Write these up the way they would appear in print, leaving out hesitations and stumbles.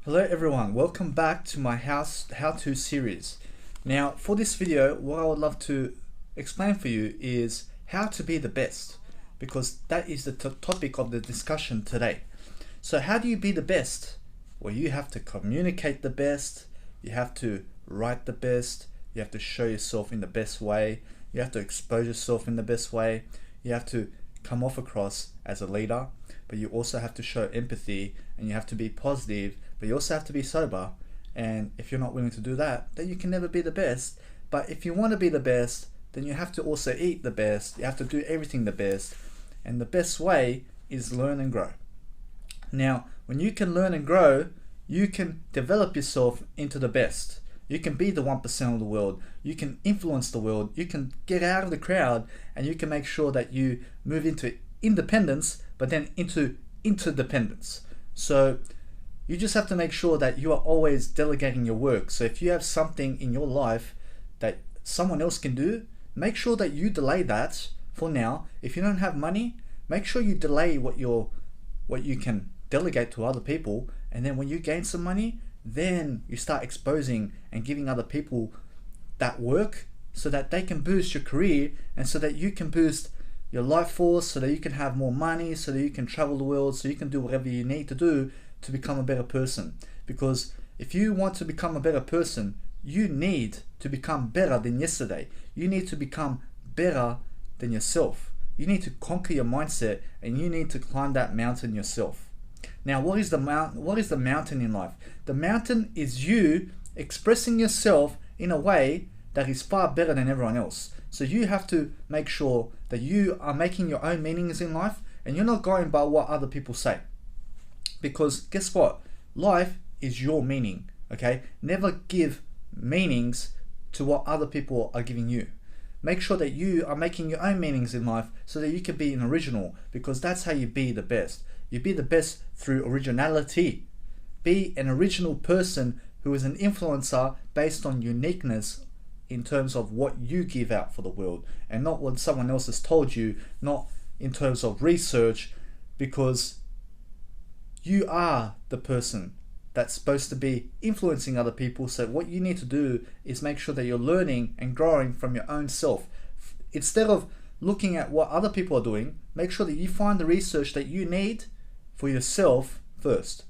Hello everyone, welcome back to my how-to series. Now for this video, what I would love to explain for you is how to be the best, because that is the topic of the discussion today. So how do you be the best? Well, you have to communicate the best, you have to write the best, you have to show yourself in the best way, you have to expose yourself in the best way, you have to come off across as a leader, but you also have to show empathy and you have to be positive, but you also have to be sober. And if you're not willing to do that, then you can never be the best. But if you want to be the best, then you have to also eat the best, you have to do everything the best, and the best way is learn and grow. Now when you can learn and grow, you can develop yourself into the best. You can be the 1% of the world, you can influence the world, you can get out of the crowd, and you can make sure that you move into independence, but then into interdependence. So you just have to make sure that you are always delegating your work. So if you have something in your life that someone else can do, make sure that you delay that for now. If you don't have money, make sure you delay what you can delegate to other people, and then when you gain some money, then you start exposing and giving other people that work so that they can boost your career and so that you can boost your life force, so that you can have more money, so that you can travel the world, so you can do whatever you need to do to become a better person. Because if you want to become a better person, you need to become better than yesterday. You need to become better than yourself. You need to conquer your mindset and you need to climb that mountain yourself. Now, what is the mountain in life? The mountain is you expressing yourself in a way that is far better than everyone else. So you have to make sure that you are making your own meanings in life and you're not going by what other people say. Because guess what? Life is your meaning, okay? Never give meanings to what other people are giving you. Make sure that you are making your own meanings in life so that you can be an original, because that's how you be the best. You be the best through originality. Be an original person who is an influencer based on uniqueness in terms of what you give out for the world and not what someone else has told you, not in terms of research, because you are the person that's supposed to be influencing other people. So what you need to do is make sure that you're learning and growing from your own self. Instead of looking at what other people are doing, make sure that you find the research that you need for yourself first.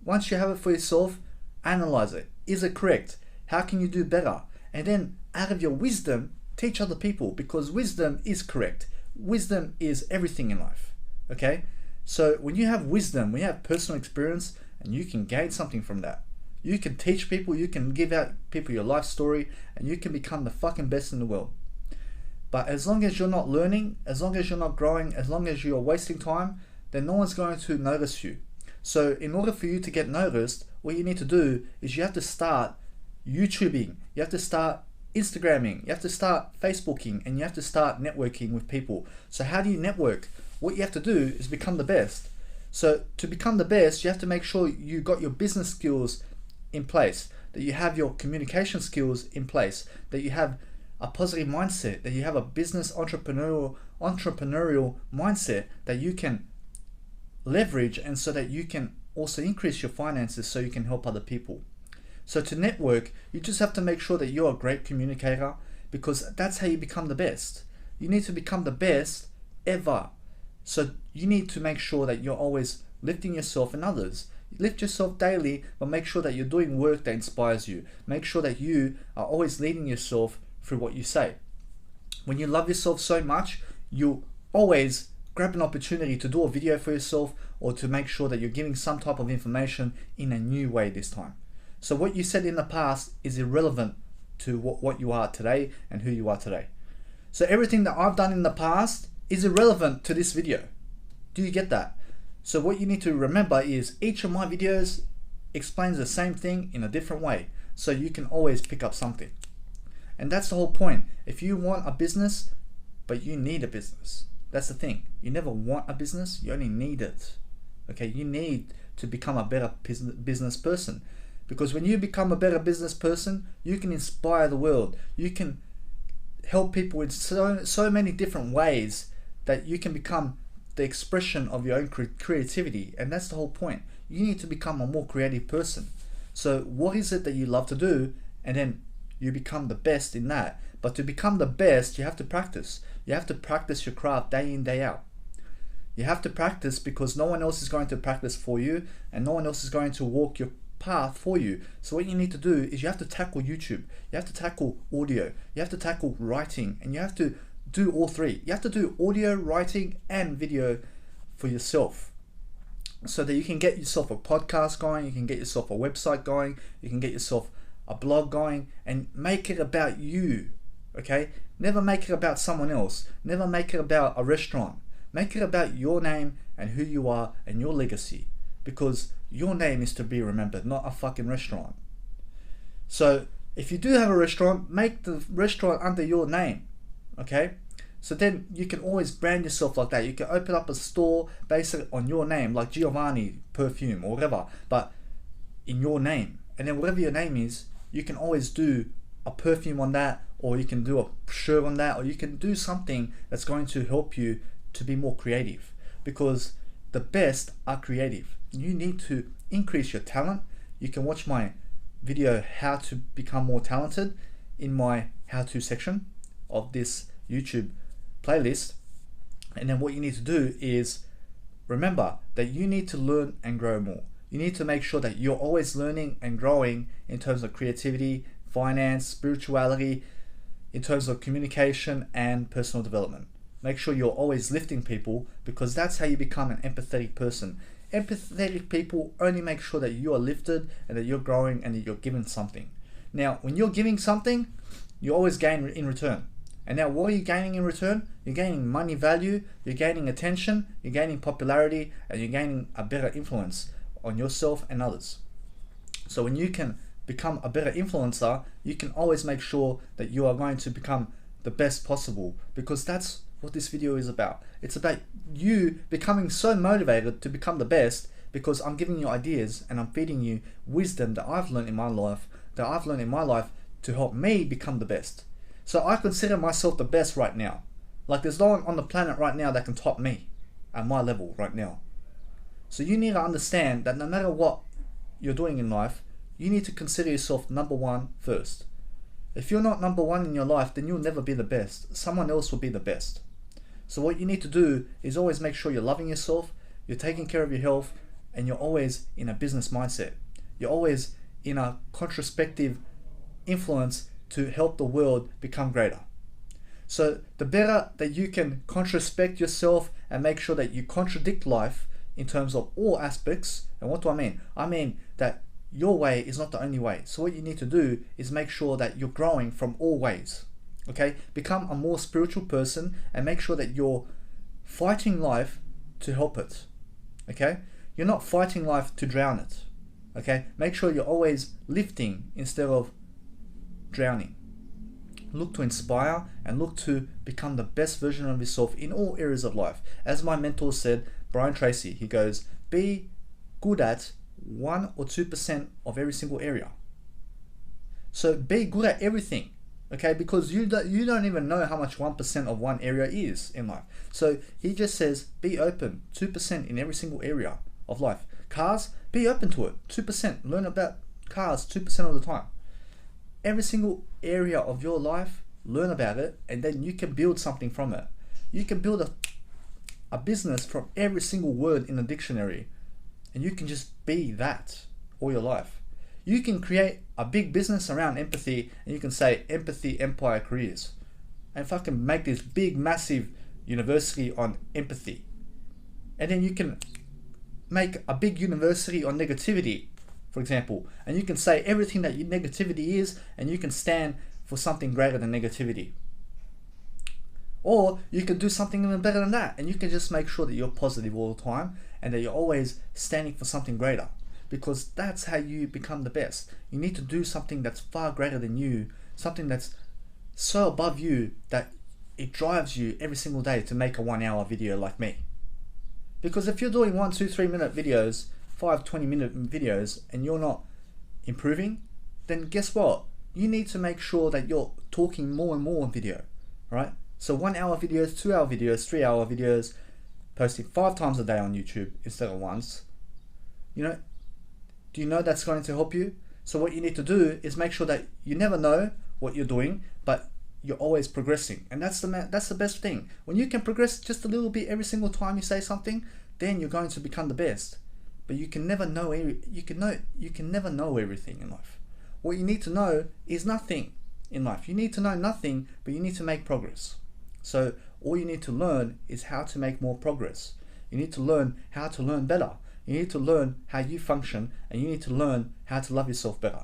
Once you have it for yourself, analyze it. Is it correct? How can you do better? And then out of your wisdom, teach other people, because wisdom is correct. Wisdom is everything in life, okay? So when you have wisdom, when you have personal experience, and you can gain something from that, you can teach people, you can give out people your life story, and you can become the fucking best in the world. But as long as you're not learning, as long as you're not growing, as long as you're wasting time, then no one's going to notice you. So in order for you to get noticed, what you need to do is you have to start YouTubing, you have to start Instagramming, you have to start Facebooking, and you have to start networking with people. So how do you network? What you have to do is become the best. So to become the best, you have to make sure you got your business skills in place, that you have your communication skills in place, that you have a positive mindset, that you have a business entrepreneurial mindset that you can leverage, and so that you can also increase your finances so you can help other people. So to network, you just have to make sure that you're a great communicator, because that's how you become the best. You need to become the best ever. So you need to make sure that you're always lifting yourself and others. Lift yourself daily, but make sure that you're doing work that inspires you. Make sure that you are always leading yourself through what you say. When you love yourself so much, you'll always grab an opportunity to do a video for yourself, or to make sure that you're giving some type of information in a new way this time. So what you said in the past is irrelevant to what you are today and who you are today. So everything that I've done in the past is irrelevant to this video. Do you get that? So what you need to remember is each of my videos explains the same thing in a different way, so you can always pick up something. And that's the whole point. If you want a business, but you need a business, that's the thing. You never want a business, you only need it. Okay, you need to become a better business person, because when you become a better business person, you can inspire the world. You can help people in so many different ways that you can become the expression of your own creativity. And that's the whole point. you need to become a more creative person. So what is it that you love to do? And then you become the best in that. But to become the best, you have to practice. You have to practice your craft day in, day out. You have to practice because no one else is going to practice for you, and no one else is going to walk your path for you. So what you need to do is you have to tackle YouTube, you have to tackle audio, you have to tackle writing, and you have to do all three. You have to do audio, writing, and video for yourself, so that you can get yourself a podcast going, you can get yourself a website going, you can get yourself a blog going, and make it about you. Okay? Never make it about someone else. Never make it about a restaurant. Make it about your name and who you are and your legacy, because your name is to be remembered, not a fucking restaurant. So if you do have a restaurant, make the restaurant under your name. Okay? So then you can always brand yourself like that. You can open up a store based on your name, like Giovanni perfume or whatever, but in your name. And then whatever your name is, you can always do a perfume on that, or you can do a shirt on that, or you can do something that's going to help you to be more creative, because the best are creative. You need to increase your talent. You can watch my video how to become more talented in my how-to section of this YouTube playlist. And then what you need to do is remember that you need to learn and grow more. You need to make sure that you're always learning and growing in terms of creativity, finance, spirituality, in terms of communication and personal development. Make sure you're always lifting people, because that's how you become an empathetic person. Empathetic people only make sure that you are lifted and that you're growing and that you're given something. Now, when you're giving something, you always gain in return. And now what are you gaining in return? You're gaining money value, you're gaining attention, you're gaining popularity, and you're gaining a better influence on yourself and others. So when you can become a better influencer, you can always make sure that you are going to become the best possible, because that's what this video is about. It's about you becoming so motivated to become the best, because I'm giving you ideas and I'm feeding you wisdom that I've learned in my life, to help me become the best. So I consider myself the best right now. Like there's no one on the planet right now that can top me at my level right now. So you need to understand that no matter what you're doing in life, you need to consider yourself number one first. If you're not number one in your life, then you'll never be the best. Someone else will be the best. So what you need to do is always make sure you're loving yourself, you're taking care of your health, and you're always in a business mindset. You're always in a controspective influence to help the world become greater. So the better that you can controspect yourself and make sure that you contradict life in terms of all aspects. And what do I mean? I mean that your way is not the only way. So what you need to do is make sure that you're growing from all ways. Okay? Become a more spiritual person and make sure that you're fighting life to help it. Okay? You're not fighting life to drown it. Okay? Make sure you're always lifting instead of drowning. Look to inspire and look to become the best version of yourself in all areas of life. As my mentor said, Brian Tracy, he goes, be good at 1 or 2% of every single area. So be good at everything, okay? Because you don't even know how much 1% of one area is in life. So he just says, be open, 2% in every single area of life. Cars, be open to it, 2%. Learn about cars 2% of the time. Every single area of your life, learn about it, and then you can build something from it. You can build a business from every single word in the dictionary, and you can just be that all your life. You can create a big business around empathy, and you can say Empathy Empire Careers, and fucking make this big massive university on empathy. And then you can make a big university on negativity, for example, and you can say everything that negativity is, and you can stand for something greater than negativity. Or you can do something even better than that, and you can just make sure that you're positive all the time and that you're always standing for something greater, because that's how you become the best. You need to do something that's far greater than you, something that's so above you that it drives you every single day to make a 1-hour video like me. Because if you're doing 1, 2, 3 minute videos, 5, 20-minute videos, and you're not improving, then guess what? You need to make sure that you're talking more and more on video, right? So 1-hour videos, 2-hour videos, 3-hour videos, posting 5 times a day on YouTube instead of once. You know, do you know that's going to help you? So what you need to do is make sure that you never know what you're doing, but you're always progressing. And that's the best thing. When you can progress just a little bit every single time you say something, then you're going to become the best. But you can never know never know everything in life. What you need to know is nothing in life. You need to know nothing, but you need to make progress. So all you need to learn is how to make more progress. You need to learn how to learn better. You need to learn how you function, and you need to learn how to love yourself better.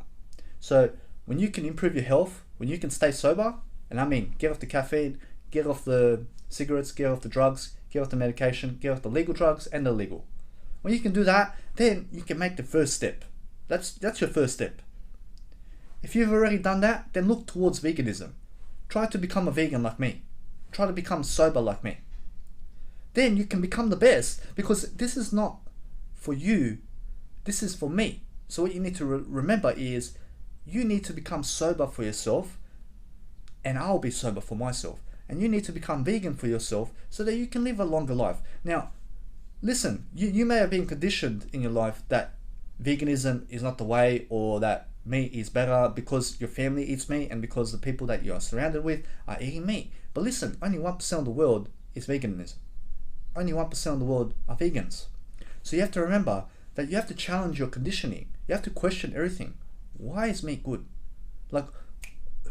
So when you can improve your health, when you can stay sober, and I mean get off the caffeine, get off the cigarettes, get off the drugs, get off the medication, get off the legal drugs and the illegal. When you can do that, then you can make the first step. That's your first step. If you've already done that, then look towards veganism. Try to become a vegan like me. Try to become sober like me. Then you can become the best, because this is not for you, this is for me. So what you need to remember is you need to become sober for yourself, and I'll be sober for myself. And you need to become vegan for yourself so that you can live a longer life. Now, listen, you may have been conditioned in your life that veganism is not the way, or that meat is better because your family eats meat and because the people that you are surrounded with are eating meat. But listen, only 1% of the world is veganism. Only 1% of the world are vegans. So you have to remember that you have to challenge your conditioning. You have to question everything. Why is meat good? Like,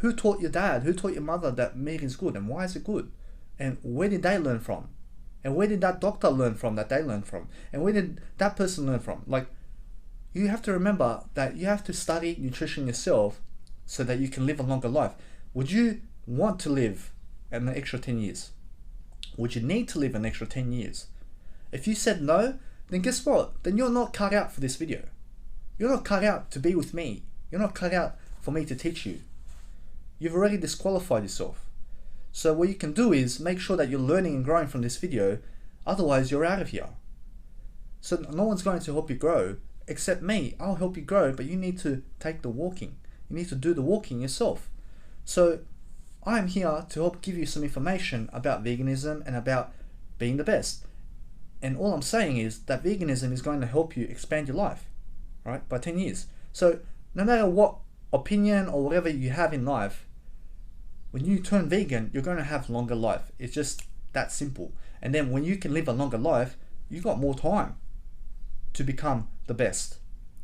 who taught your dad, who taught your mother that meat is good, and why is it good? And where did they learn from? And where did that doctor learn from that they learned from? And where did that person learn from? Like, you have to remember that you have to study nutrition yourself so that you can live a longer life. Would you want to live an extra 10 years? Would you need to live an extra 10 years? If you said no, then guess what? Then you're not cut out for this video. You're not cut out to be with me. You're not cut out for me to teach you. You've already disqualified yourself. So what you can do is make sure that you're learning and growing from this video. Otherwise, you're out of here. So no one's going to help you grow except me. I'll help you grow, but you need to take the walking. You need to do the walking yourself. So I'm here to help give you some information about veganism and about being the best. And all I'm saying is that veganism is going to help you expand your life, right, by 10 years. So no matter what opinion or whatever you have in life, when you turn vegan, you're going to have longer life. It's just that simple. And then when you can live a longer life, you've got more time to become the best.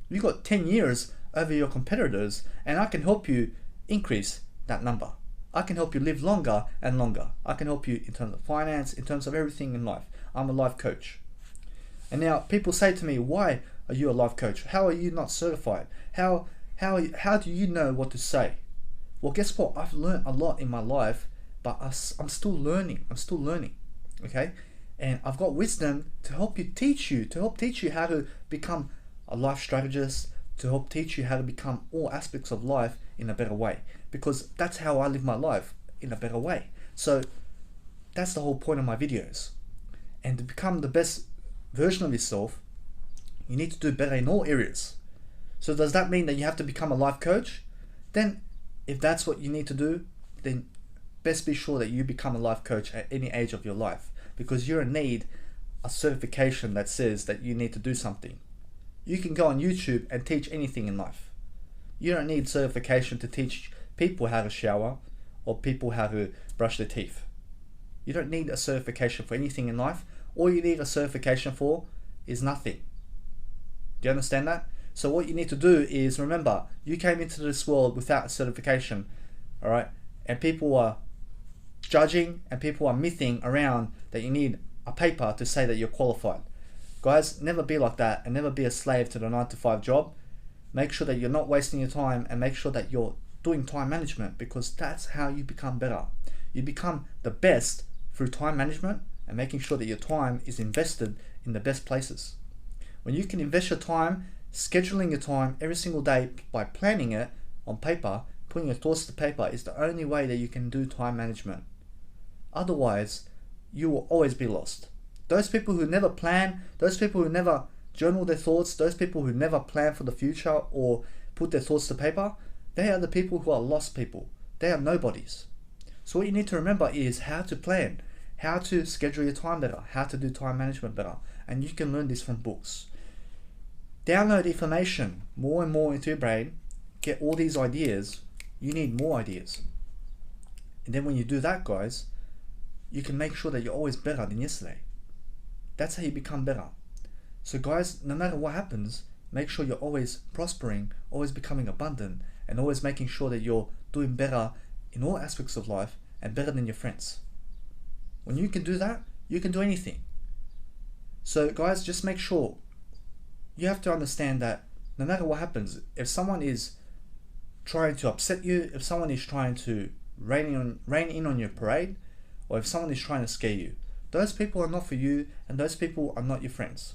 You've got 10 years over your competitors, and I can help you increase that number. I can help you live longer and longer. I can help you in terms of finance, in terms of everything in life. I'm a life coach. And now people say to me, why are you a life coach? How are you not certified? How do you know what to say? Well, guess what? I've learned a lot in my life, but I'm still learning. I'm still learning, okay? And I've got wisdom to help teach you how to become a life strategist, to help teach you how to become all aspects of life in a better way. Because that's how I live my life, in a better way. So that's the whole point of my videos. And to become the best version of yourself, you need to do better in all areas. So does that mean that you have to become a life coach? Then if that's what you need to do, then best be sure that you become a life coach at any age of your life, because you're in need a certification that says that you need to do something. You can go on YouTube and teach anything in life. You don't need certification to teach people how to shower or people how to brush their teeth. You don't need a certification for anything in life. All you need a certification for is nothing. Do you understand that? So what you need to do is remember, you came into this world without a certification, all right? And people are judging and people are mything around that you need a paper to say that you're qualified. Guys, never be like that, and never be a slave to the 9-to-5 job. Make sure that you're not wasting your time, and make sure that you're doing time management, because that's how you become better. You become the best through time management and making sure that your time is invested in the best places. When you can invest your time, scheduling your time every single day by planning it on paper, putting your thoughts to paper, is the only way that you can do time management. Otherwise, you will always be lost. Those people who never plan, those people who never journal their thoughts, those people who never plan for the future or put their thoughts to paper, they are the people who are lost people. They are nobodies. So what you need to remember is how to plan, how to schedule your time better, how to do time management better. And you can learn this from books. download information more and more into your brain, get all these ideas. You need more ideas. And then when you do that, guys, you can make sure that you're always better than yesterday. That's how you become better. So guys, no matter what happens, make sure you're always prospering, always becoming abundant, and always making sure that you're doing better in all aspects of life and better than your friends. When you can do that, you can do anything. So guys, just make sure you have to understand that no matter what happens, if someone is trying to upset you, if someone is trying to rain in on your parade, or if someone is trying to scare you, those people are not for you, and those people are not your friends.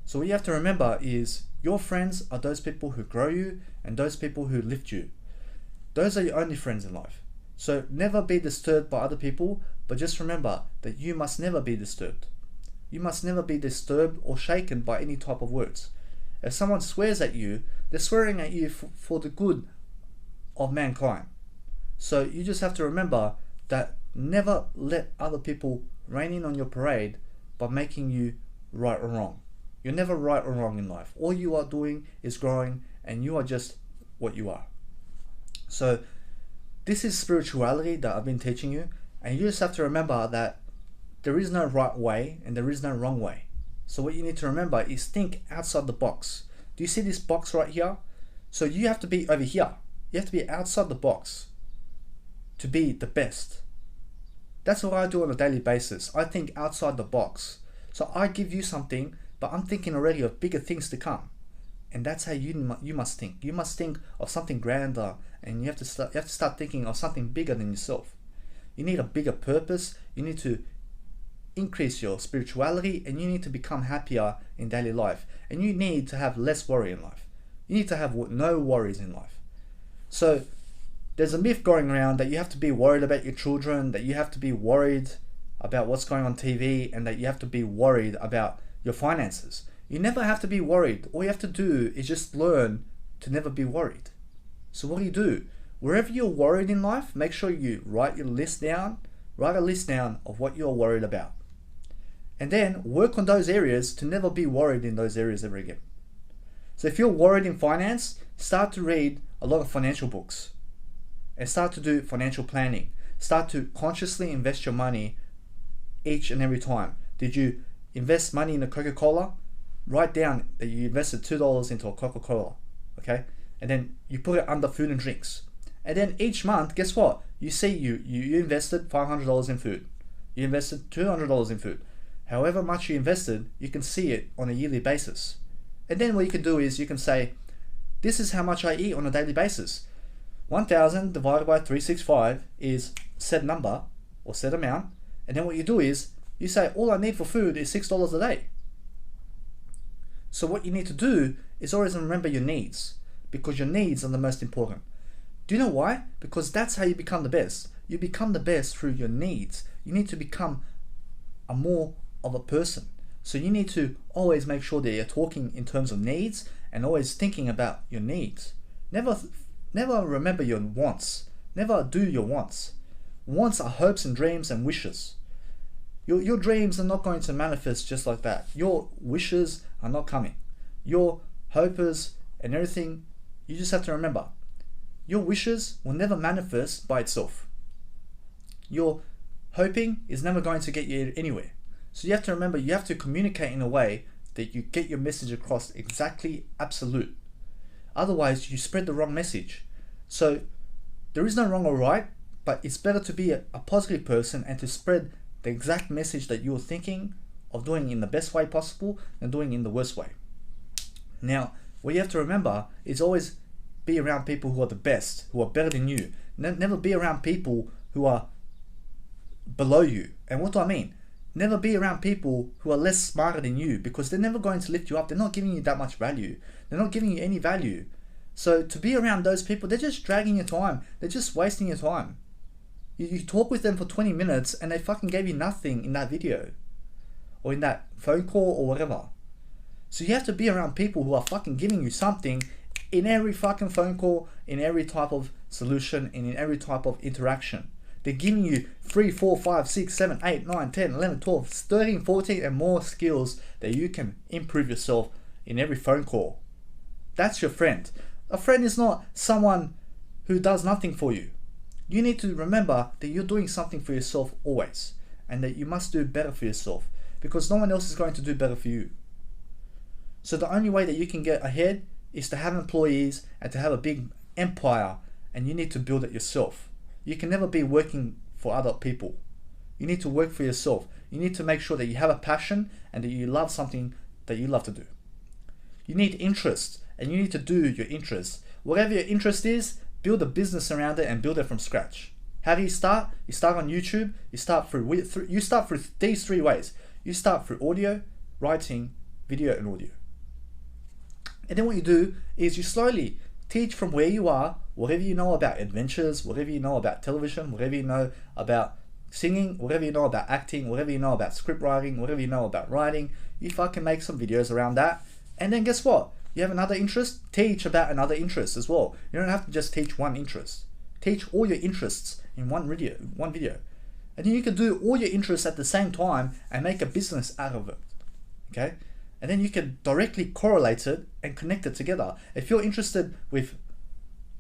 So what you have to remember is your friends are those people who grow you and those people who lift you. Those are your only friends in life. So never be disturbed by other people, but just remember that you must never be disturbed. You must never be disturbed or shaken by any type of words. If someone swears at you, they're swearing at you for the good of mankind. So you just have to remember that never let other people rain in on your parade by making you right or wrong. You're never right or wrong in life. All you are doing is growing, and you are just what you are. So this is spirituality that I've been teaching you, and you just have to remember that there is no right way and there is no wrong way. So what you need to remember is think outside the box. Do you see this box right here? So you have to be over here. You have to be outside the box to be the best. That's what I do on a daily basis. I think outside the box. So I give you something, but I'm thinking already of bigger things to come. And that's how you must think. You must think of something grander, and you have to start thinking of something bigger than yourself. You need a bigger purpose. You need to increase your spirituality, and you need to become happier in daily life, and you need to have less worry in life. You need to have no worries in life. So there's a myth going around that you have to be worried about your children, that you have to be worried about what's going on TV, and that you have to be worried about your finances. You never have to be worried. All you have to do is just learn to never be worried. So what do? Wherever you're worried in life, make sure you write your list down. Write a list down of what you're worried about. And then work on those areas to never be worried in those areas ever again. So if you're worried in finance, start to read a lot of financial books and start to do financial planning. Start to consciously invest your money each and every time. Did you invest money in a Coca-Cola? Write down that you invested $2 into a Coca-Cola, okay? And then you put it under food and drinks. And then each month, guess what? You see you invested $500 in food. You invested $200 in food. However much you invested, you can see it on a yearly basis. And then what you can do is you can say, this is how much I eat on a daily basis. 1,000 divided by 365 is said number or said amount. And then what you do is you say, all I need for food is $6 a day. So what you need to do is always remember your needs, because your needs are the most important. Do you know why? Because that's how you become the best. You become the best through your needs. You need to become a more of a person. So you need to always make sure that you're talking in terms of needs and always thinking about your needs. Never remember your wants. Never do your wants. Wants are hopes and dreams and wishes. Your dreams are not going to manifest just like that. Your wishes are not coming. Your hopes and everything, you just have to remember, your wishes will never manifest by itself. Your hoping is never going to get you anywhere. So you have to remember, you have to communicate in a way that you get your message across exactly absolute. Otherwise, you spread the wrong message. So there is no wrong or right, but it's better to be a positive person and to spread the exact message that you're thinking of doing in the best way possible than doing in the worst way. Now, what you have to remember is always be around people who are the best, who are better than you. Never be around people who are below you. And what do I mean? Never be around people who are less smarter than you, because they're never going to lift you up. They're not giving you that much value. They're not giving you any value. So to be around those people, they're just dragging your time. They're just wasting your time. You talk with them for 20 minutes and they fucking gave you nothing in that video or in that phone call or whatever. So you have to be around people who are fucking giving you something in every fucking phone call, in every type of solution, and in every type of interaction. They're giving you 3, 4, 5, 6, 7, 8, 9, 10, 11, 12, 13, 14 and more skills that you can improve yourself in every phone call. That's your friend. A friend is not someone who does nothing for you. You need to remember that you're doing something for yourself always, and that you must do better for yourself, because no one else is going to do better for you. So the only way that you can get ahead is to have employees and to have a big empire, and you need to build it yourself. You can never be working for other people. You need to work for yourself. You need to make sure that you have a passion and that you love something that you love to do. You need interests, and you need to do your interests. Whatever your interest is, build a business around it and build it from scratch. How do you start? You start on YouTube. You start through these three ways. You start through audio, writing, video, and audio. And then what you do is you slowly teach from where you are, whatever you know about adventures, whatever you know about television, whatever you know about singing, whatever you know about acting, whatever you know about script writing, whatever you know about writing. You fucking make some videos around that. And then guess what? You have another interest, teach about another interest as well. You don't have to just teach one interest. Teach all your interests in one video. And then you can do all your interests at the same time and make a business out of it. Okay? And then you can directly correlate it and connect it together. If you're interested with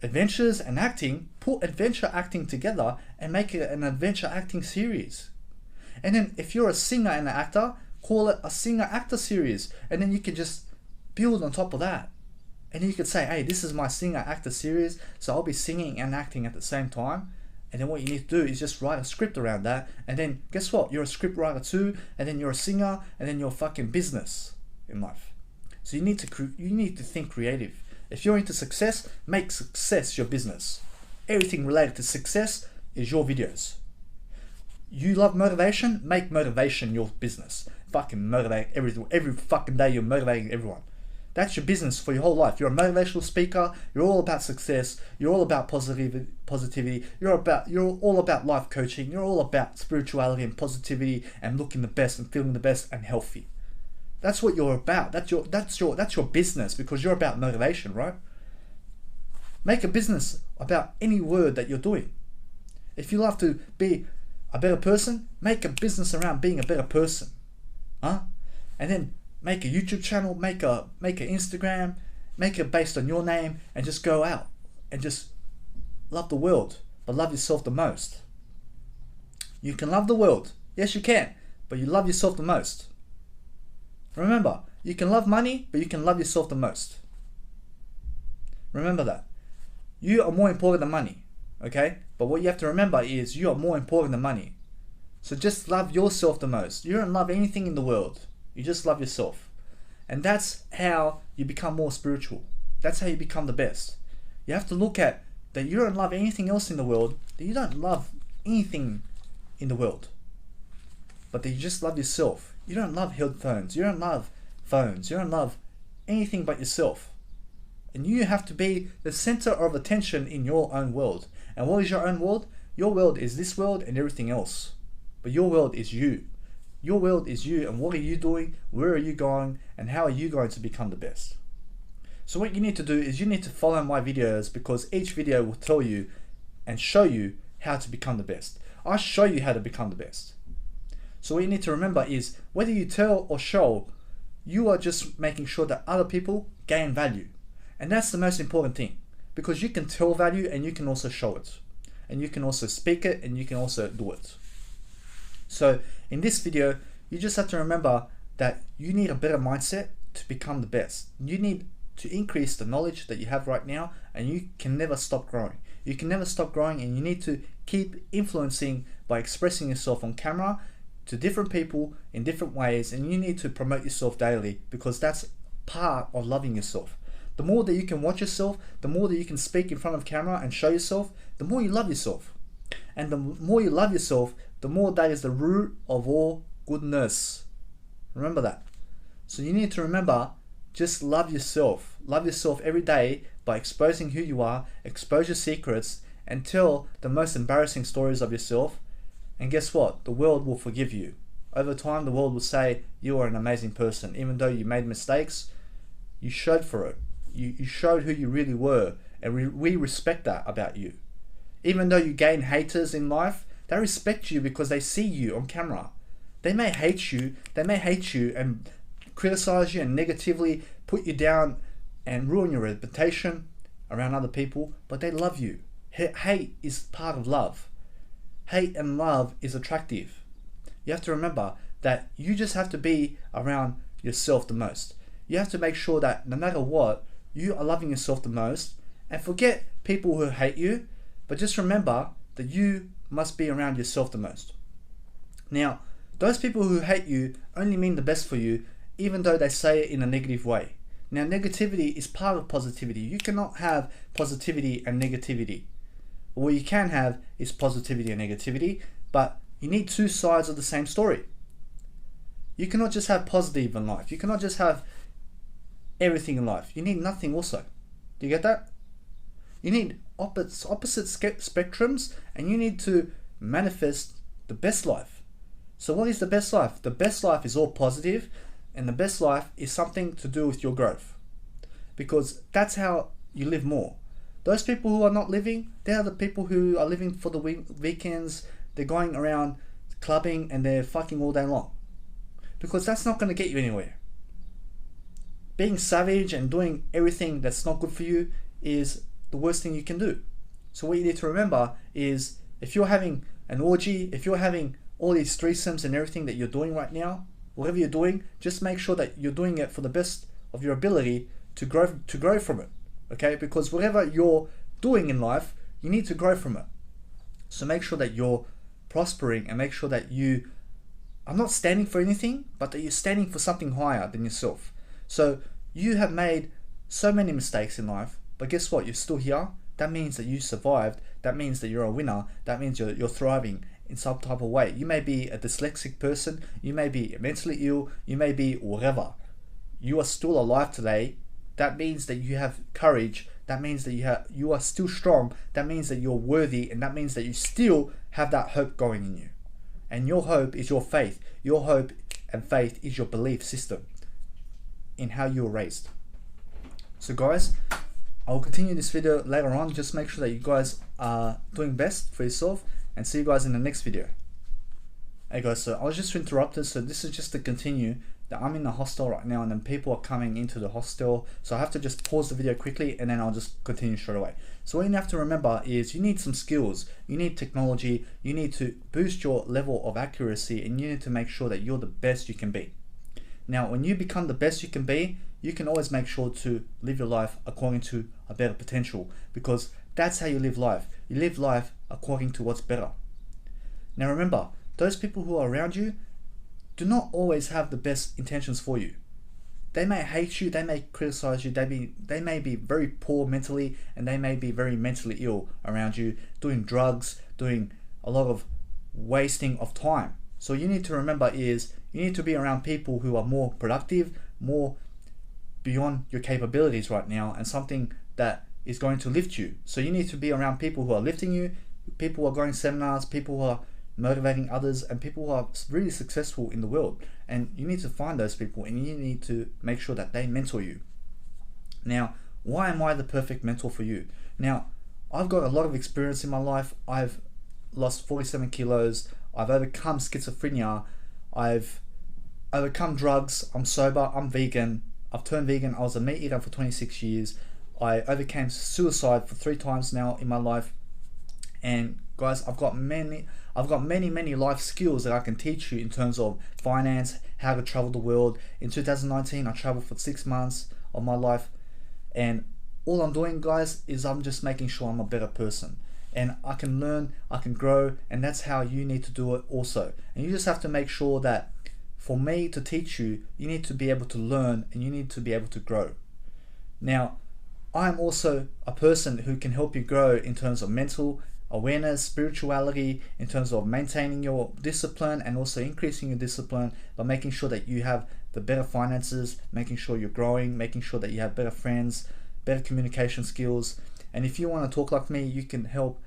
adventures and acting, put adventure acting together and make it an adventure acting series. And then if you're a singer and an actor, call it a singer-actor series. And then you can just build on top of that. And you could say, hey, this is my singer-actor series, so I'll be singing and acting at the same time. And then what you need to do is just write a script around that. And then guess what? You're a script writer too, and then you're a singer, and then you're a fucking business in life. So you need to think creative. If you're into success, make success your business. Everything related to success is your videos. You love motivation, make motivation your business. Fucking motivate every fucking day. You're motivating everyone. That's your business for your whole life. You're a motivational speaker. You're all about success. You're all about positivity. You're all about life coaching. You're all about spirituality and positivity and looking the best and feeling the best and healthy. That's what you're about. That's your business, because you're about motivation, right? Make a business about any word that you're doing. If you love to be a better person, make a business around being a better person. And then make a YouTube channel, make a Instagram, make it based on your name, and just go out and just love the world, but love yourself the most. You can love the world. Yes, you can, but you love yourself the most. Remember, you can love money, but you can love yourself the most. Remember that. You are more important than money, okay? But what you have to remember is you are more important than money. So just love yourself the most. You don't love anything in the world. You just love yourself. And that's how you become more spiritual. That's how you become the best. You have to look at that you don't love anything else in the world, that you don't love anything in the world, but that you just love yourself. You don't love headphones. You don't love phones. You don't love anything but yourself. And you have to be the center of attention in your own world. And what is your own world? Your world is this world and everything else. But your world is you. Your world is you, and what are you doing? Where are you going? And how are you going to become the best? So what you need to do is you need to follow my videos, because each video will tell you and show you how to become the best. I show you how to become the best. So what you need to remember is whether you tell or show, you are just making sure that other people gain value. And that's the most important thing, because you can tell value and you can also show it. And you can also speak it and you can also do it. So in this video, you just have to remember that you need a better mindset to become the best. You need to increase the knowledge that you have right now, and you can never stop growing. You can never stop growing, and you need to keep influencing by expressing yourself on camera to different people in different ways, and you need to promote yourself daily, because that's part of loving yourself. The more that you can watch yourself, the more that you can speak in front of camera and show yourself, the more you love yourself. And the more you love yourself, the more that is the root of all goodness. Remember that. So you need to remember, just love yourself. Love yourself every day by exposing who you are, expose your secrets, and tell the most embarrassing stories of yourself. And guess what? The world will forgive you. Over time, the world will say you are an amazing person. Even though you made mistakes, you showed for it. You showed who you really were, and we respect that about you. Even though you gain haters in life, they respect you because they see you on camera. They may hate you and criticize you and negatively put you down and ruin your reputation around other people, but they love you. Hate is part of love. Hate and love is attractive. You have to remember that you just have to be around yourself the most. You have to make sure that no matter what, you are loving yourself the most, and forget people who hate you, but just remember that you must be around yourself the most. Now, those people who hate you only mean the best for you, even though they say it in a negative way. Now, negativity is part of positivity. You cannot have positivity and negativity. What you can have is positivity and negativity, but you need two sides of the same story. You cannot just have positive in life. You cannot just have everything in life. You need nothing also. Do you get that? You need opposite spectrums, and you need to manifest the best life. So what is the best life? The best life is all positive, and the best life is something to do with your growth, because that's how you live more. Those people who are not living, they are the people who are living for the weekends. They're going around clubbing and they're fucking all day long, because that's not going to get you anywhere. Being savage and doing everything that's not good for you is the worst thing you can do. So what you need to remember is, if you're having an orgy, if you're having all these threesomes and everything that you're doing right now, whatever you're doing, just make sure that you're doing it for the best of your ability to grow from it. Okay? Because whatever you're doing in life, you need to grow from it. So make sure that you're prospering, and make sure that you are not standing for anything, but that you're standing for something higher than yourself. So you have made so many mistakes in life, but guess what? You're still here. That means that you survived. That means that you're a winner. That means you're thriving in some type of way. You may be a dyslexic person. You may be mentally ill. You may be whatever. You are still alive today. That means that you have courage. That means that you are still strong. That means that you're worthy, and that means that you still have that hope going in you. And your hope is your faith. Your hope and faith is your belief system in how you were raised. So guys, I'll continue this video later on. Just make sure that you guys are doing best for yourself, and see you guys in the next video. Hey guys, so I was just interrupted, so this is just to continue that I'm in the hostel right now, and then people are coming into the hostel, so I have to just pause the video quickly, and then I'll just continue straight away. So what you have to remember is, you need some skills, you need technology, you need to boost your level of accuracy, and you need to make sure that you're the best you can be. Now, when you become the best you can be, you can always make sure to live your life according to a better potential, because that's how you live life. You live life according to what's better. Now remember, those people who are around you do not always have the best intentions for you. They may hate you, they may criticize you, they may be very poor mentally, and they may be very mentally ill around you, doing drugs, doing a lot of wasting of time. So you need to remember is, you need to be around people who are more productive, more beyond your capabilities right now, and something that is going to lift you. So you need to be around people who are lifting you, people who are going seminars, people who are motivating others, and people who are really successful in the world. And you need to find those people, and you need to make sure that they mentor you. Now, why am I the perfect mentor for you? Now, I've got a lot of experience in my life. I've lost 47 kilos. I've overcome schizophrenia. I've overcome drugs. I'm sober. I'm vegan. I've turned vegan. I was a meat eater for 26 years. I overcame suicide for 3 times now in my life. And guys, I've got many life skills that I can teach you in terms of finance, how to travel the world. In 2019, I traveled for 6 months of my life, and all I'm doing, guys, is I'm just making sure I'm a better person, and I can learn, I can grow, and that's how you need to do it also. And you just have to make sure that for me to teach you, you need to be able to learn, and you need to be able to grow. Now, I'm also a person who can help you grow in terms of mental awareness, spirituality, in terms of maintaining your discipline and also increasing your discipline by making sure that you have the better finances, making sure you're growing, making sure that you have better friends, better communication skills. And if you want to talk like me, you can help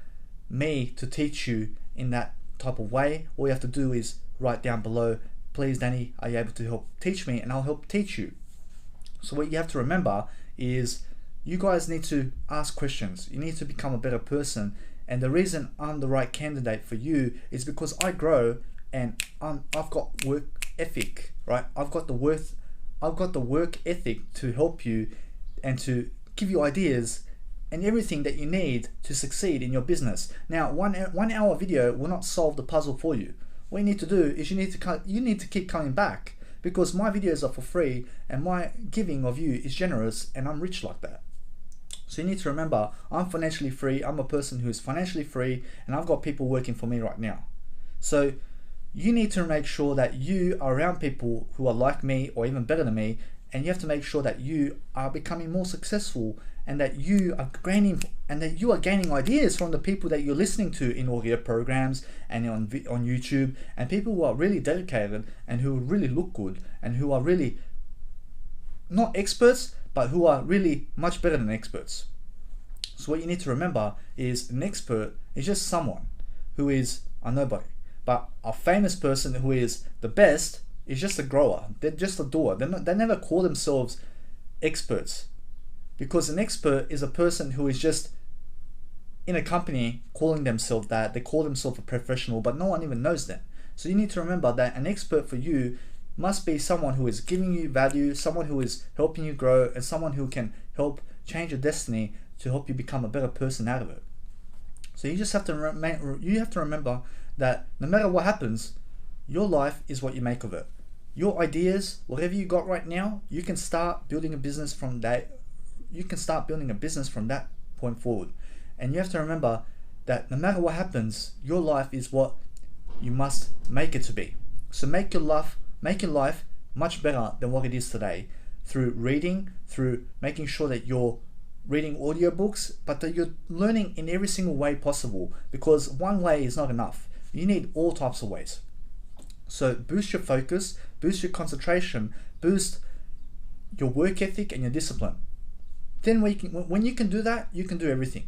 me to teach you in that type of way. All you have to do is write down below, please Danny, are you able to help teach me? And I'll help teach you. So what you have to remember is, you guys need to ask questions. You need to become a better person. And the reason I'm the right candidate for you is because I grow, and I've got work ethic, right? I've got the worth I've got the work ethic to help you and to give you ideas and everything that you need to succeed in your business. Now, one hour video will not solve the puzzle for you. What you need to do is you need to keep coming back, because my videos are for free and my giving of you is generous, and I'm rich like that. So you need to remember, I'm financially free. I'm a person who is financially free, and I've got people working for me right now. So you need to make sure that you are around people who are like me or even better than me, and you have to make sure that you are becoming more successful, and that you are gaining ideas from the people that you're listening to in audio programs and on YouTube, and people who are really dedicated and who really look good and who are really not experts, but who are really much better than experts. So what you need to remember is an expert is just someone who is a nobody, but a famous person who is the best is just a grower. They're just a doer. They never call themselves experts, because an expert is a person who is just in a company calling themselves that. They call themselves a professional, but no one even knows them. So you need to remember that an expert for you must be someone who is giving you value, someone who is helping you grow, and someone who can help change your destiny to help you become a better person out of it. So you just have to remember that no matter what happens, your life is what you make of it. Your ideas, whatever you got right now, you can start building a business from that. You can start building a business from that point forward. And you have to remember that no matter what happens, your life is what you must make it to be. So make your life much better than what it is today, through reading, through making sure that you're reading audiobooks, but that you're learning in every single way possible, because one way is not enough. You need all types of ways. So boost your focus, boost your concentration, boost your work ethic and your discipline. Then when you can do that, you can do everything.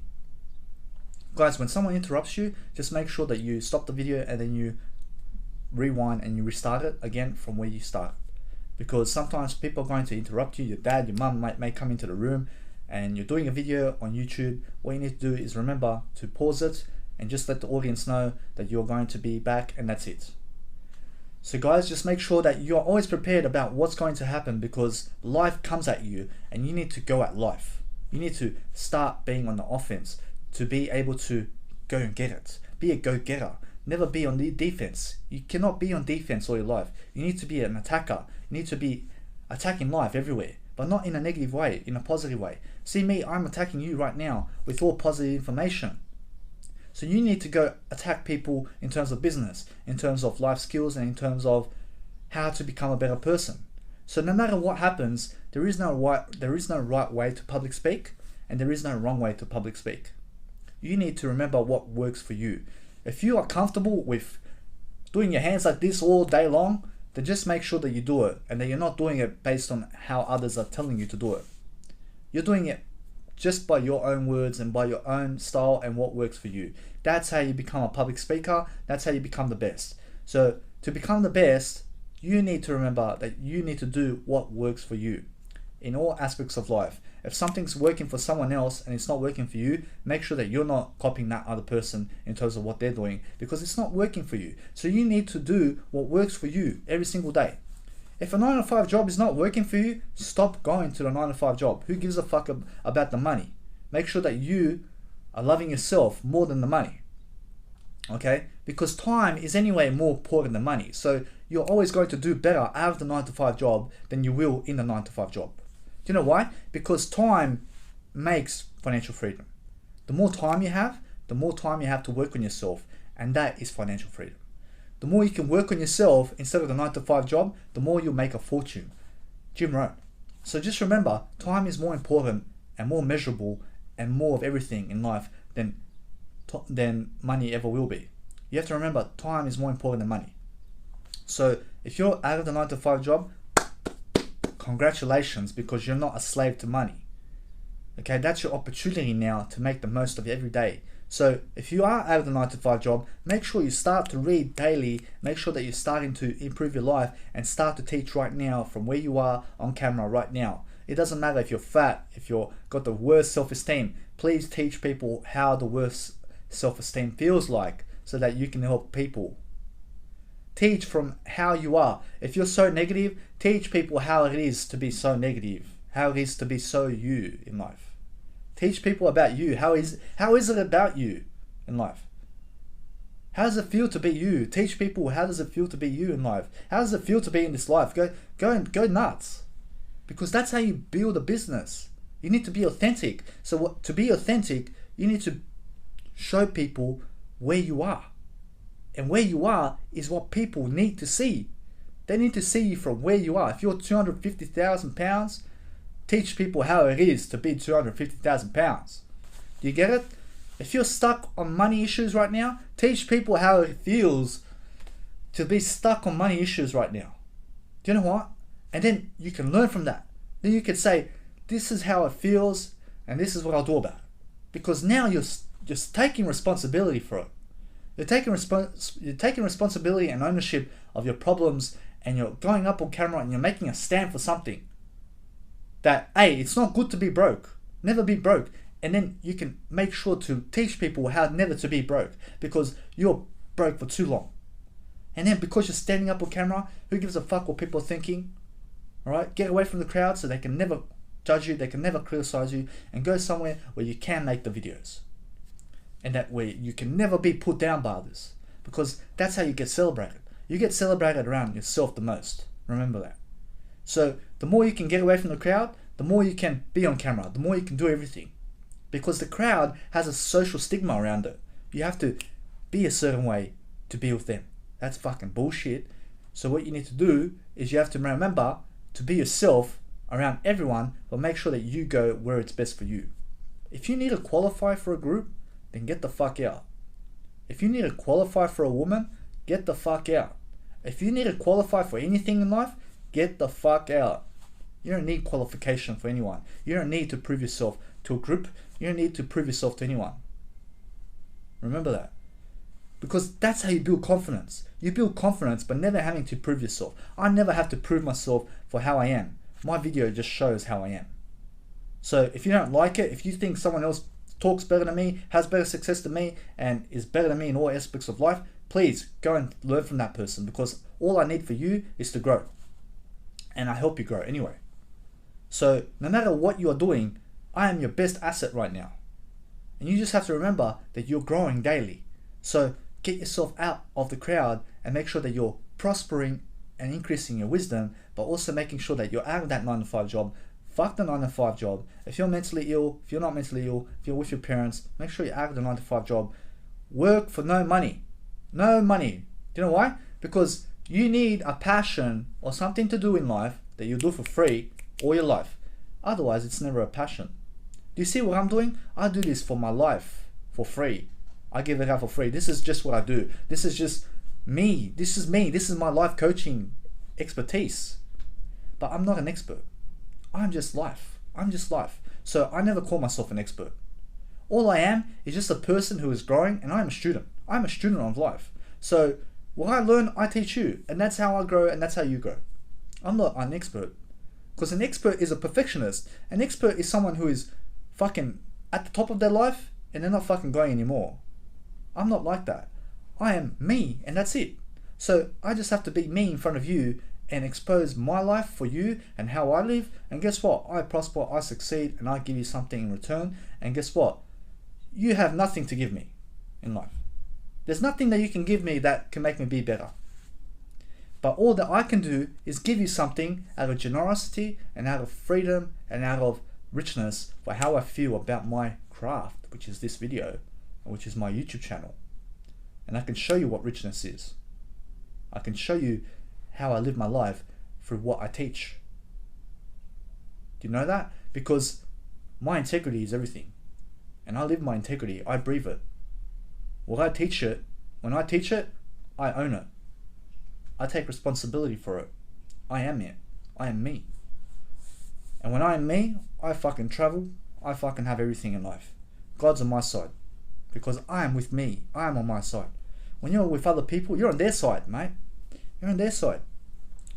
Guys, when someone interrupts you, just make sure that you stop the video and then you rewind and you restart it again from where you started. Because sometimes people are going to interrupt you. Your dad, your mum may come into the room and you're doing a video on YouTube. What you need to do is remember to pause it and just let the audience know that you're going to be back, and that's it. So guys, just make sure that you're always prepared about what's going to happen, because life comes at you and you need to go at life. You need to start being on the offense to be able to go and get it. Be a go-getter. Never be on the defense. You cannot be on defense all your life. You need to be an attacker. You need to be attacking life everywhere, but not in a negative way, in a positive way. See me, I'm attacking you right now with all positive information. So you need to go attack people in terms of business, in terms of life skills, and in terms of how to become a better person. So no matter what happens, there is no right way to public speak, and there is no wrong way to public speak. You need to remember what works for you. If you are comfortable with doing your hands like this all day long, then just make sure that you do it, and that you're not doing it based on how others are telling you to do it. You're doing it just by your own words and by your own style and what works for you. That's how you become a public speaker. That's how you become the best. So to become the best, you need to remember that you need to do what works for you in all aspects of life. If something's working for someone else and it's not working for you, make sure that you're not copying that other person in terms of what they're doing, because it's not working for you. So you need to do what works for you every single day. If a 9-to-5 job is not working for you, stop going to the 9-to-5 job. Who gives a fuck about the money? Make sure that you are loving yourself more than the money. Okay? Because time is anyway more important than money. So you're always going to do better out of the 9-to-5 job than you will in the 9-to-5 job. Do you know why? Because time makes financial freedom. The more time you have, the more time you have to work on yourself, and that is financial freedom. The more you can work on yourself instead of the 9-to-5 job, the more you'll make a fortune. Jim Rohn. So just remember, time is more important and more measurable and more of everything in life than money ever will be. You have to remember, time is more important than money. So if you're out of the 9-to-5 job, congratulations, because you're not a slave to money. Okay, that's your opportunity now to make the most of every day. So if you are out of the 9-to-5 job, make sure you start to read daily. Make sure that you're starting to improve your life and start to teach right now from where you are on camera right now. It doesn't matter if you're fat, if you've got the worst self-esteem. Please teach people how the worst self-esteem feels like, so that you can help people. teach from how you are. If you're so negative, teach people how it is to be so negative, how it is to be so you in life. Teach people about you. How is it about you in life? How does it feel to be you? Teach people how does it feel to be you in life. How does it feel to be in this life? Go nuts. Because that's how you build a business. You need to be authentic. So to be authentic, you need to show people where you are. And where you are is what people need to see. They need to see you from where you are. If you're 250,000 pounds, teach people how it is to be 250,000 pounds. Do you get it? If you're stuck on money issues right now, teach people how it feels to be stuck on money issues right now. Do you know what? And then you can learn from that. Then you can say, this is how it feels and this is what I'll do about it. Because now you're just taking responsibility for it. You're taking responsibility and ownership of your problems, and you're going up on camera and you're making a stand for something. That, hey, it's not good to be broke. Never be broke. And then you can make sure to teach people how never to be broke, because you're broke for too long. And then because you're standing up on camera, who gives a fuck what people are thinking? Alright? Get away from the crowd so they can never judge you, they can never criticize you, and go somewhere where you can make the videos. And that way you can never be put down by others, because that's how you get celebrated. You get celebrated around yourself the most. Remember that. So the more you can get away from the crowd, the more you can be on camera, the more you can do everything. Because the crowd has a social stigma around it. You have to be a certain way to be with them. That's fucking bullshit. So what you need to do is you have to remember to be yourself around everyone, but make sure that you go where it's best for you. If you need to qualify for a group, then get the fuck out. If you need to qualify for a woman, get the fuck out. If you need to qualify for anything in life, get the fuck out. You don't need qualification for anyone. You don't need to prove yourself to a group. You don't need to prove yourself to anyone. Remember that. Because that's how you build confidence. You build confidence by never having to prove yourself. I never have to prove myself for how I am. My video just shows how I am. So if you don't like it, if you think someone else talks better than me, has better success than me, and is better than me in all aspects of life, please go and learn from that person, because all I need for you is to grow. And I help you grow anyway. So no matter what you are doing, I am your best asset right now. And you just have to remember that you're growing daily. So get yourself out of the crowd and make sure that you're prospering and increasing your wisdom, but also making sure that you're out of that 9-to-5 job. Fuck the 9-to-5 job. If you're mentally ill, if you're not mentally ill, if you're with your parents, make sure you're out of the 9-to-5 job. Work for no money. No money. Do you know why? Because you need a passion or something to do in life that you do for free all your life. Otherwise, it's never a passion. Do you see what I'm doing? I do this for my life, for free. I give it out for free. This is just what I do. This is just me. This is me. This is my life coaching expertise. But I'm not an expert. I'm just life. I'm just life. So I never call myself an expert. All I am is just a person who is growing, and I'm a student. I'm a student of life. So what I learn, I teach you. And that's how I grow, and that's how you grow. I'm not an expert. Because an expert is a perfectionist. An expert is someone who is fucking at the top of their life and they're not fucking going anymore. I'm not like that. I am me, and that's it. So I just have to be me in front of you and expose my life for you and how I live. And guess what? I prosper, I succeed, and I give you something in return. And guess what? You have nothing to give me in life. There's nothing that you can give me that can make me be better. But all that I can do is give you something out of generosity and out of freedom and out of richness for how I feel about my craft, which is this video, which is my YouTube channel. And I can show you what richness is. I can show you how I live my life through what I teach. Do you know that? Because my integrity is everything. And I live my integrity. I breathe it. When I teach it, I own it. I take responsibility for it. I am it. I am me. And when I am me, I fucking travel. I fucking have everything in life. God's on my side. Because I am with me. I am on my side. When you're with other people, you're on their side, mate. You're on their side.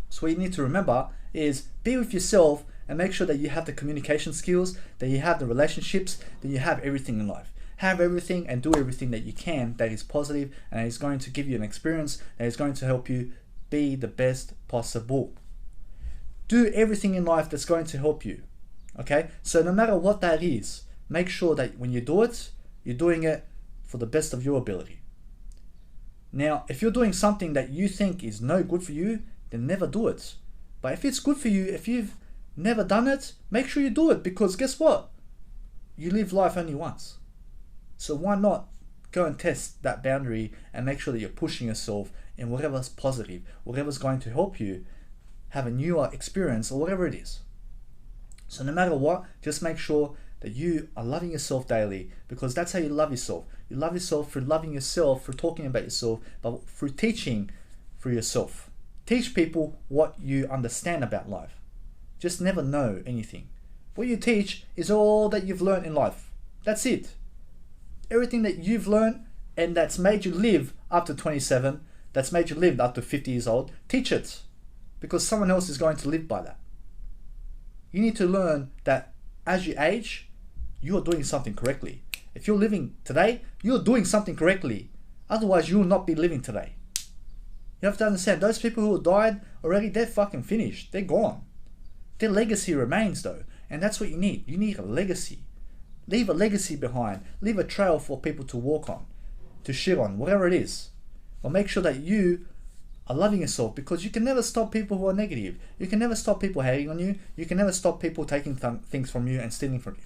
So what you need to remember is be with yourself and make sure that you have the communication skills, that you have the relationships, that you have everything in life. have everything and do everything that you can that is positive and is going to give you an experience that is going to help you be the best possible. Do everything in life that's going to help you. Okay, so no matter what that is, make sure that when you do it, you're doing it for the best of your ability. Now, if you're doing something that you think is no good for you, then never do it. But if it's good for you, if you've never done it, make sure you do it, because guess what? You live life only once. So why not go and test that boundary and make sure that you're pushing yourself in whatever's positive, whatever's going to help you have a newer experience or whatever it is. So no matter what, just make sure that you are loving yourself daily, because that's how you love yourself. You love yourself through loving yourself, through talking about yourself, but through teaching for yourself. Teach people what you understand about life. Just never know anything. What you teach is all that you've learned in life. That's it. Everything that you've learned and that's made you live up to 27, that's made you live up to 50 years old, teach it, because someone else is going to live by that. You need to learn that as you age, you are doing something correctly. If you're living today, you're doing something correctly. Otherwise, you will not be living today. You have to understand, those people who died already, they're fucking finished. They're gone. Their legacy remains though. And that's what you need. You need a legacy. Leave a legacy behind. Leave a trail for people to walk on, to shit on, whatever it is. But make sure that you are loving yourself, because you can never stop people who are negative. You can never stop people hating on you. You can never stop people taking things from you and stealing from you.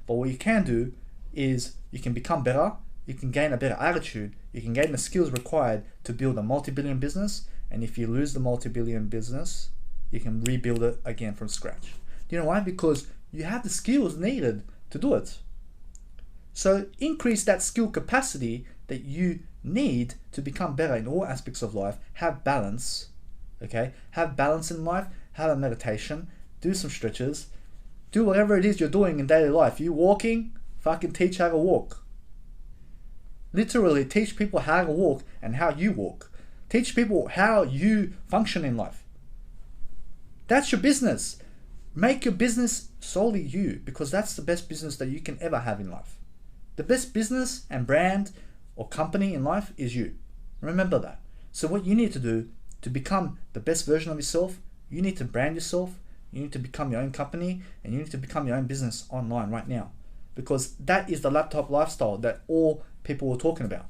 But what you can do is you can become better. You can gain a better attitude. You can gain the skills required to build a multi-billion business. And if you lose the multi-billion business, you can rebuild it again from scratch. Do you know why? Because you have the skills needed to do it. So increase that skill capacity that you need to become better in all aspects of life. Have balance, okay? Have balance in life. Have a meditation. Do some stretches. Do whatever it is you're doing in daily life. You walking, fucking teach how to walk. Literally teach people how to walk and how you walk. Teach people how you function in life. That's your business. Make your business solely you, because that's the best business that you can ever have in life. The best business and brand or company in life is you. Remember that. So what you need to do to become the best version of yourself, you need to brand yourself, you need to become your own company, and you need to become your own business online right now. Because that is the laptop lifestyle that all people are talking about.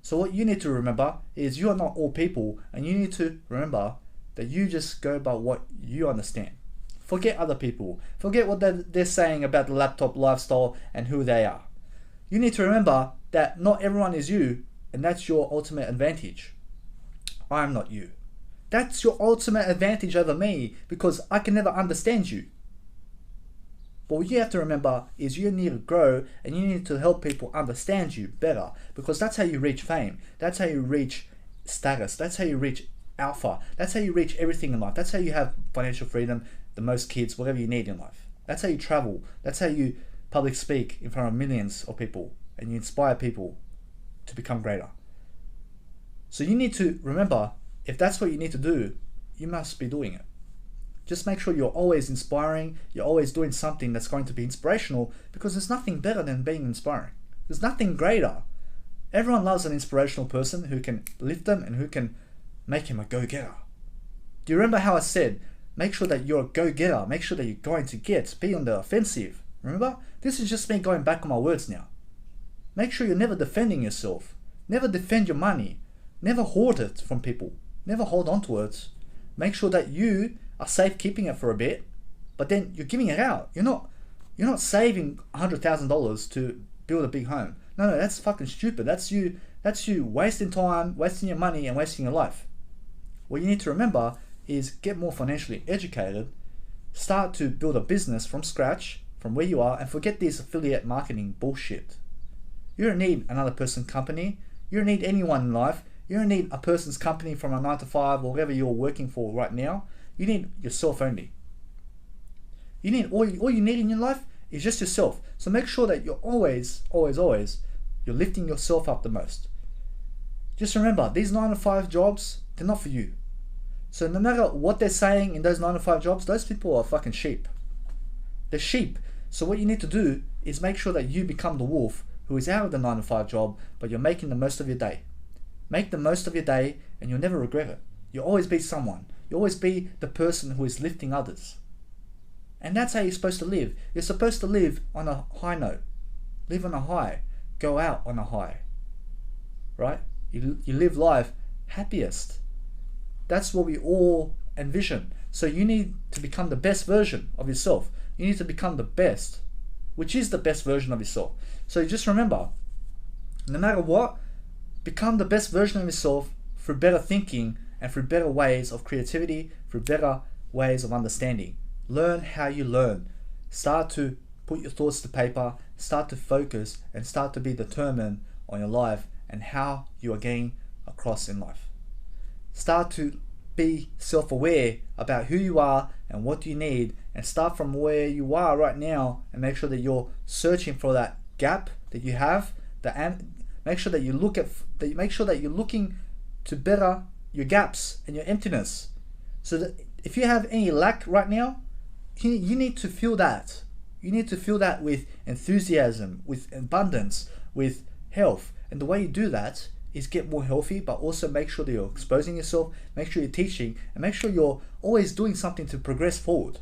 So what you need to remember is you are not all people, and you need to remember that you just go by what you understand. Forget other people. Forget what they're saying about the laptop lifestyle and who they are. You need to remember that not everyone is you, and that's your ultimate advantage. I'm not you. That's your ultimate advantage over me, because I can never understand you. But what you have to remember is you need to grow, and you need to help people understand you better, because that's how you reach fame. That's how you reach status. That's how you reach alpha. That's how you reach everything in life. That's how you have financial freedom, the most kids, whatever you need in life. That's how you travel. That's how you public speak in front of millions of people, and you inspire people to become greater. So you need to remember, if that's what you need to do, you must be doing it. Just make sure you're always inspiring, you're always doing something that's going to be inspirational, because there's nothing better than being inspiring. There's nothing greater. Everyone loves an inspirational person who can lift them and who can make him a go-getter. Do you remember how I said, make sure that you're a go-getter, make sure that you're going to be on the offensive. Remember? This is just me going back on my words now. Make sure you're never defending yourself. Never defend your money. Never hoard it from people. Never hold on to it. Make sure that you are safe keeping it for a bit, but then you're giving it out. You're not saving $100,000 to build a big home. No, that's fucking stupid. That's you wasting time, wasting your money, and wasting your life. What you need to remember is get more financially educated, start to build a business from scratch, from where you are, and forget this affiliate marketing bullshit. You don't need another person's company. You don't need anyone in life. You don't need a person's company from a 9 to 5 or whatever you're working for right now. You need yourself only. You need all you need in your life is just yourself. So make sure that you're always you're lifting yourself up the most. Just remember, these 9 to 5 jobs, they're not for you. So no matter what they're saying in those 9 to 5 jobs, those people are fucking sheep. They're sheep. So what you need to do is make sure that you become the wolf who is out of the 9 to 5 job, but you're making the most of your day. Make the most of your day and you'll never regret it. You'll always be someone. You'll always be the person who is lifting others. And that's how you're supposed to live. You're supposed to live on a high note. Live on a high. Go out on a high. Right? You live life happiest. That's what we all envision. So you need to become the best version of yourself. You need to become the best, which is the best version of yourself. So just remember, no matter what, become the best version of yourself through better thinking and through better ways of creativity, through better ways of understanding. Learn how you learn. Start to put your thoughts to paper, start to focus, and start to be determined on your life and how you are getting across in life. Start to be self-aware about who you are and what you need, and start from where you are right now and make sure that you're searching for that gap that you have. Make sure that you you're looking to better your gaps and your emptiness. So that if you have any lack right now, you need to feel that. You need to feel that with enthusiasm, with abundance, with health. And the way you do that is get more healthy, but also make sure that you're exposing yourself, make sure you're teaching, and make sure you're always doing something to progress forward.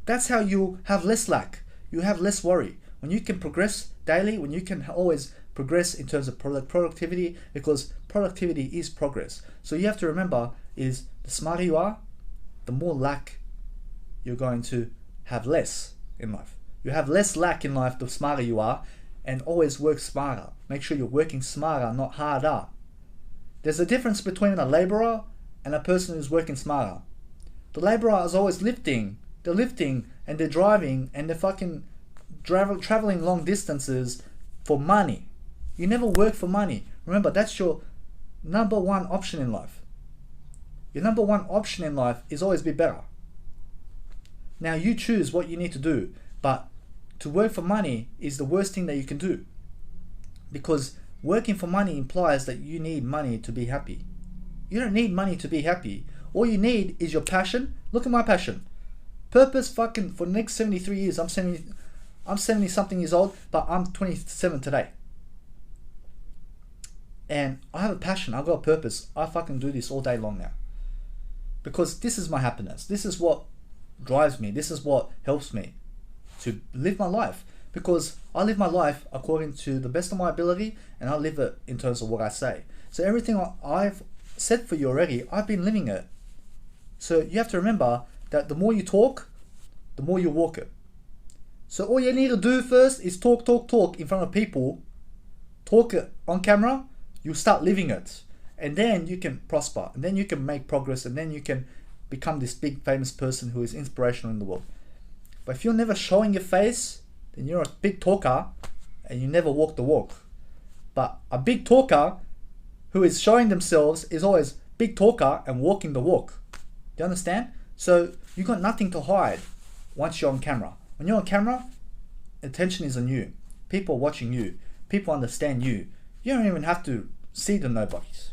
That's how you have less lack. You have less worry. When you can progress daily, when you can always progress in terms of productivity, because productivity is progress. So you have to remember is the smarter you are, the more lack you're going to have less in life. You have less lack in life the smarter you are, and always work smarter. Make sure you're working smarter, not harder. There's a difference between a laborer and a person who's working smarter. The laborer is always lifting. They're lifting and they're driving and they're fucking traveling long distances for money. You never work for money. Remember, that's your number one option in life. Your number one option in life is always be better. Now you choose what you need to do, but to work for money is the worst thing that you can do, because working for money implies that you need money to be happy. You don't need money to be happy. All you need is your passion. Look at my passion. Purpose fucking for the next 73 years. I'm 70 something years old, but I'm 27 today. And I have a passion. I've got a purpose. I fucking do this all day long now. Because this is my happiness. This is what drives me. This is what helps me to live my life, because I live my life according to the best of my ability, and I live it in terms of what I say. So everything I've said for you already, I've been living it. So you have to remember that the more you talk, the more you walk it. So all you need to do first is talk in front of people. Talk it on camera, you start living it, and then you can prosper, and then you can make progress, and then you can become this big famous person who is inspirational in the world. But if you're never showing your face, then you're a big talker and you never walk the walk. But a big talker who is showing themselves is always big talker and walking the walk. Do you understand? So you got nothing to hide once you're on camera. When you're on camera, attention is on you. People are watching you. People understand you. You don't even have to see the nobodies.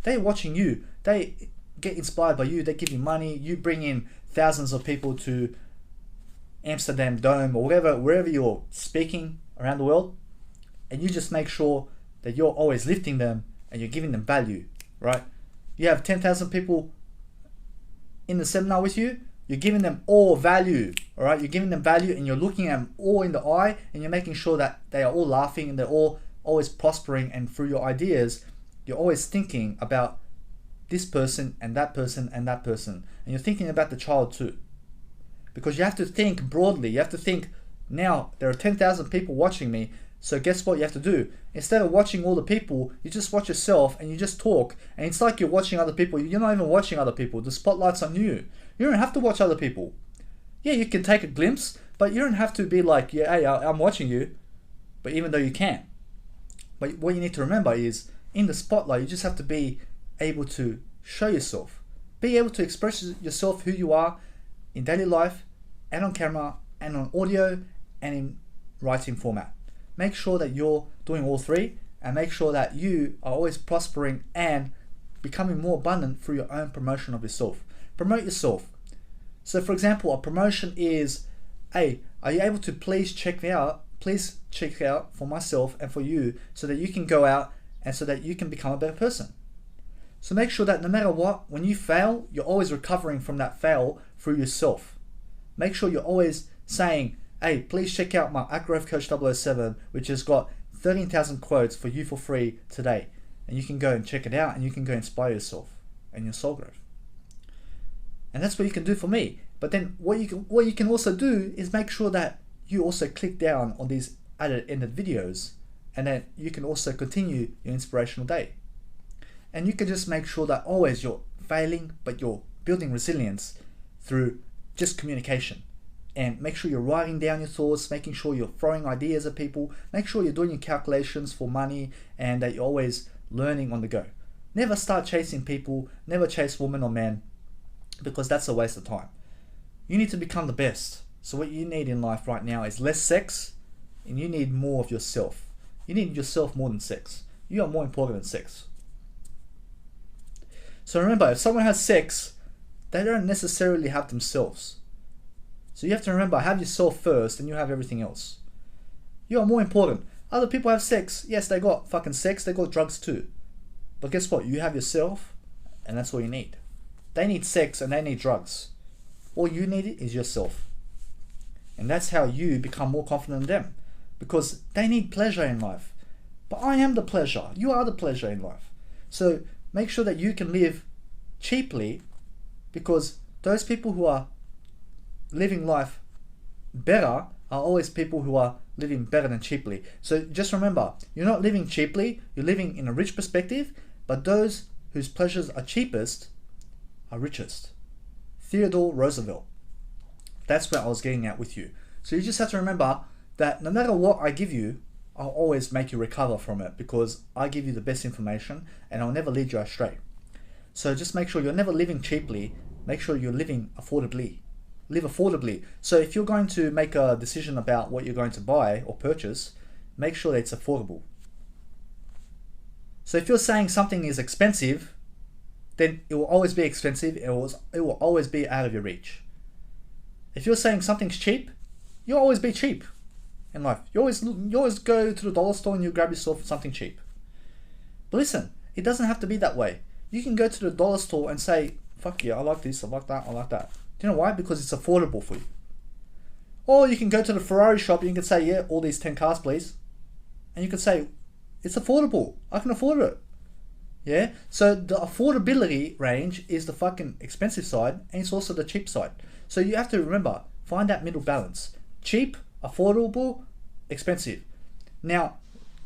They're watching you. They get inspired by you. They give you money. You bring in thousands of people to Amsterdam Dome or wherever you're speaking around the world, and you just make sure that you're always lifting them and you're giving them value, right? You have 10,000 people in the seminar with you, you're giving them all value, all right? You're giving them value and you're looking at them all in the eye, and you're making sure that they are all laughing and they're all always prospering, and through your ideas, you're always thinking about this person and that person and that person, and you're thinking about the child too. Because you have to think broadly. You have to think, now there are 10,000 people watching me, so guess what you have to do? Instead of watching all the people, you just watch yourself and you just talk, and it's like you're watching other people. You're not even watching other people. The spotlight's on you. You don't have to watch other people. Yeah, you can take a glimpse, but you don't have to be like, yeah, hey, I'm watching you. But even though you can. But what you need to remember is, in the spotlight, you just have to be able to show yourself. Be able to express yourself, who you are, in daily life, and on camera, and on audio, and in writing format. Make sure that you're doing all three, and make sure that you are always prospering and becoming more abundant through your own promotion of yourself. Promote yourself. So for example, a promotion is, hey, are you able to please check please check out for myself and for you so that you can go out and so that you can become a better person. So make sure that no matter what, when you fail, you're always recovering from that fail through yourself. Make sure you're always saying, hey, please check out my Growth Coach 007, which has got 13,000 quotes for you for free today. And you can go and check it out and you can go inspire yourself and your soul growth. And that's what you can do for me. But then what you can also do is make sure that you also click down on these ended videos, and then you can also continue your inspirational day. And you can just make sure that always you're failing, but you're building resilience through just communication. And make sure you're writing down your thoughts, making sure you're throwing ideas at people, make sure you're doing your calculations for money, and that you're always learning on the go. Never start chasing people, never chase women or men, because that's a waste of time. You need to become the best. So what you need in life right now is less sex, and you need more of yourself. You need yourself more than sex. You are more important than sex. So remember, if someone has sex, they don't necessarily have themselves. So you have to remember, have yourself first, and you have everything else. You are more important. Other people have sex. Yes, they got fucking sex, they got drugs too. But guess what? You have yourself, and that's all you need. They need sex and they need drugs. All you need is yourself. And that's how you become more confident in them. Because they need pleasure in life. But I am the pleasure. You are the pleasure in life. So make sure that you can live cheaply, because those people who are living life better are always people who are living better than cheaply. So just remember, you're not living cheaply, you're living in a rich perspective, but those whose pleasures are cheapest are richest. Theodore Roosevelt. That's where I was getting at with you. So you just have to remember that no matter what I give you, I'll always make you recover from it, because I give you the best information and I'll never lead you astray. So just make sure you're never living cheaply, make sure you're living affordably. Live affordably. So if you're going to make a decision about what you're going to buy or purchase, make sure that it's affordable. So if you're saying something is expensive, then it will always be expensive, it will always be out of your reach. If you're saying something's cheap, you'll always be cheap in life. You always go to the dollar store and you grab yourself something cheap. But listen, it doesn't have to be that way. You can go to the dollar store and say, fuck yeah, I like this, I like that, I like that. Do you know why? Because it's affordable for you. Or you can go to the Ferrari shop and you can say, yeah, all these 10 cars please. And you can say, it's affordable, I can afford it. Yeah, so the affordability range is the fucking expensive side, and it's also the cheap side. So you have to remember, find that middle balance. Cheap, affordable, expensive. Now,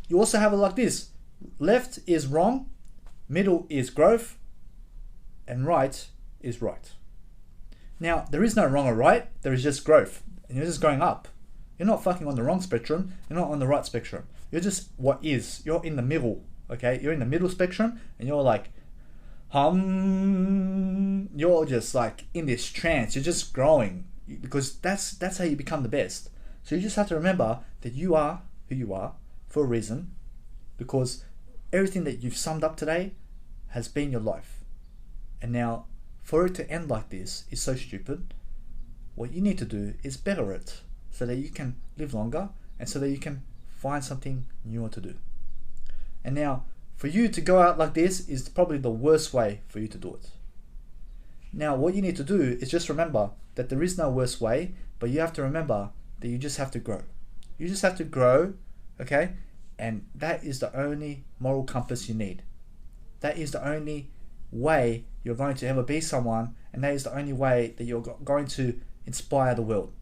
you also have it like this. Left is wrong, middle is growth, and right is right. Now, there is no wrong or right, there is just growth. And you're just going up. You're not fucking on the wrong spectrum, you're not on the right spectrum. You're just what is. You're in the middle. Okay, you're in the middle spectrum and you're like you're just like in this trance, you're just growing, because that's how you become the best. So you just have to remember that you are who you are for a reason, because everything that you've summed up today has been your life. And now for it to end like this is so stupid. What you need to do is better it so that you can live longer and so that you can find something newer to do. And now, for you to go out like this is probably the worst way for you to do it. Now, what you need to do is just remember that there is no worst way, but you have to remember that you just have to grow. You just have to grow, okay? And that is the only moral compass you need. That is the only way you're going to ever be someone, and that is the only way that you're going to inspire the world.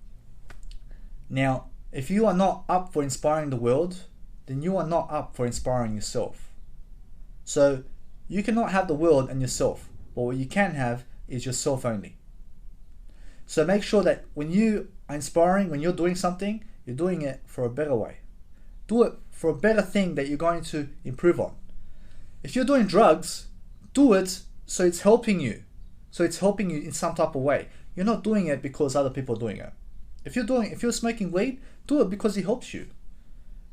Now, if you are not up for inspiring the world, then you are not up for inspiring yourself. So you cannot have the world and yourself, but what you can have is yourself only. So make sure that when you are inspiring, when you're doing something, you're doing it for a better way. Do it for a better thing that you're going to improve on. If you're doing drugs, do it so it's helping you. So it's helping you in some type of way. You're not doing it because other people are doing it. If you're smoking weed, do it because it helps you.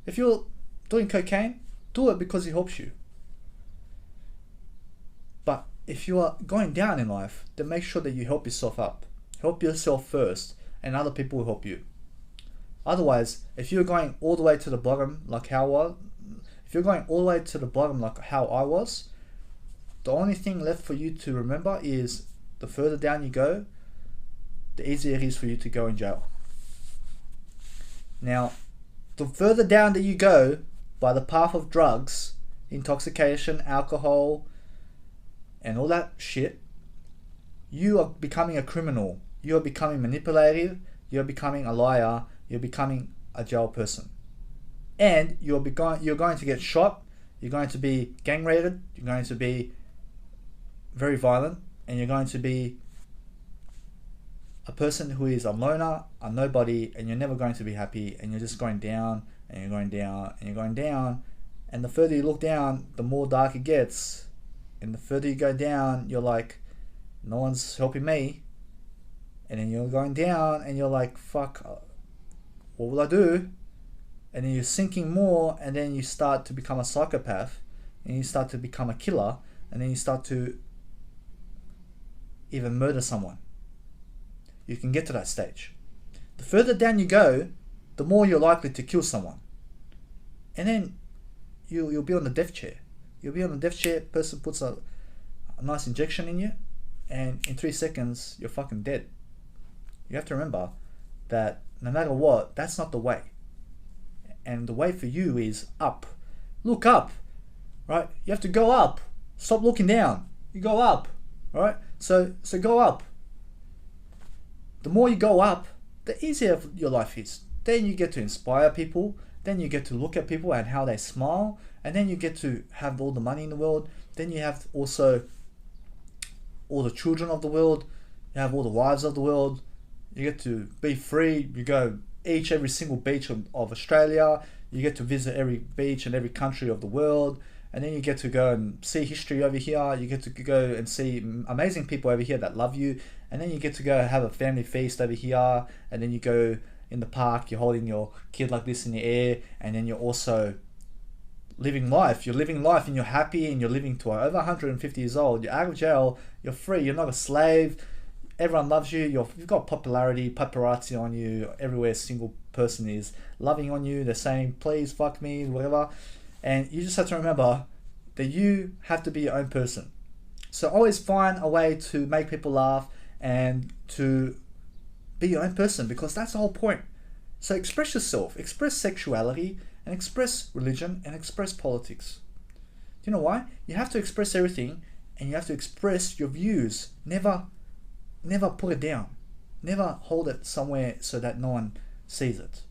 If you're doing cocaine, do it because it helps you. But if you are going down in life, then make sure that you help yourself up. Help yourself first, and other people will help you. Otherwise, if you're going all the way to the bottom like how I was, if you're going all the way to the bottom like how I was, the only thing left for you to remember is the further down you go, the easier it is for you to go in jail. Now, the further down that you go by the path of drugs, intoxication, alcohol, and all that shit, you are becoming a criminal. You are becoming manipulative. You are becoming a liar. You're becoming a jail person. And you're going to get shot. You're going to be gang raided. You're going to be very violent. And you're going to be a person who is a loner, a nobody, and you're never going to be happy. And you're just going down, and you're going down, and you're going down. And the further you look down, the more dark it gets. And the further you go down, you're like, no one's helping me. And then you're going down and you're like, fuck, what will I do? And then you're sinking more, and then you start to become a psychopath, and you start to become a killer, and then you start to even murder someone. You can get to that stage. The further down you go, the more you're likely to kill someone. And then you'll be on the death chair. You'll be on the death chair, person puts a nice injection in you, and in 3 seconds, you're fucking dead. You have to remember that no matter what, that's not the way. And the way for you is up. Look up, right? You have to go up. Stop looking down. You go up, right? So go up. The more you go up, the easier your life is. Then you get to inspire people. Then you get to look at people and how they smile. And then you get to have all the money in the world. Then you have also all the children of the world. You have all the wives of the world. You get to be free. You go every single beach of Australia. You get to visit every beach and every country of the world. And then you get to go and see history over here. You get to go and see amazing people over here that love you. And then you get to go have a family feast over here. And then you go in the park. You're holding your kid like this in the air. And then you're also living life. You're living life and you're happy and you're living to over 150 years old. You're out of jail. You're free. You're not a slave. Everyone loves you. You've got popularity, paparazzi on you everywhere. A single person is loving on you. They're saying, please fuck me, whatever. And you just have to remember that you have to be your own person. So always find a way to make people laugh and to be your own person, because that's the whole point. So express yourself, express sexuality, and express religion, and express politics. Do you know why? You have to express everything, and you have to express your views. Never put it down. Never hold it somewhere so that no one sees it.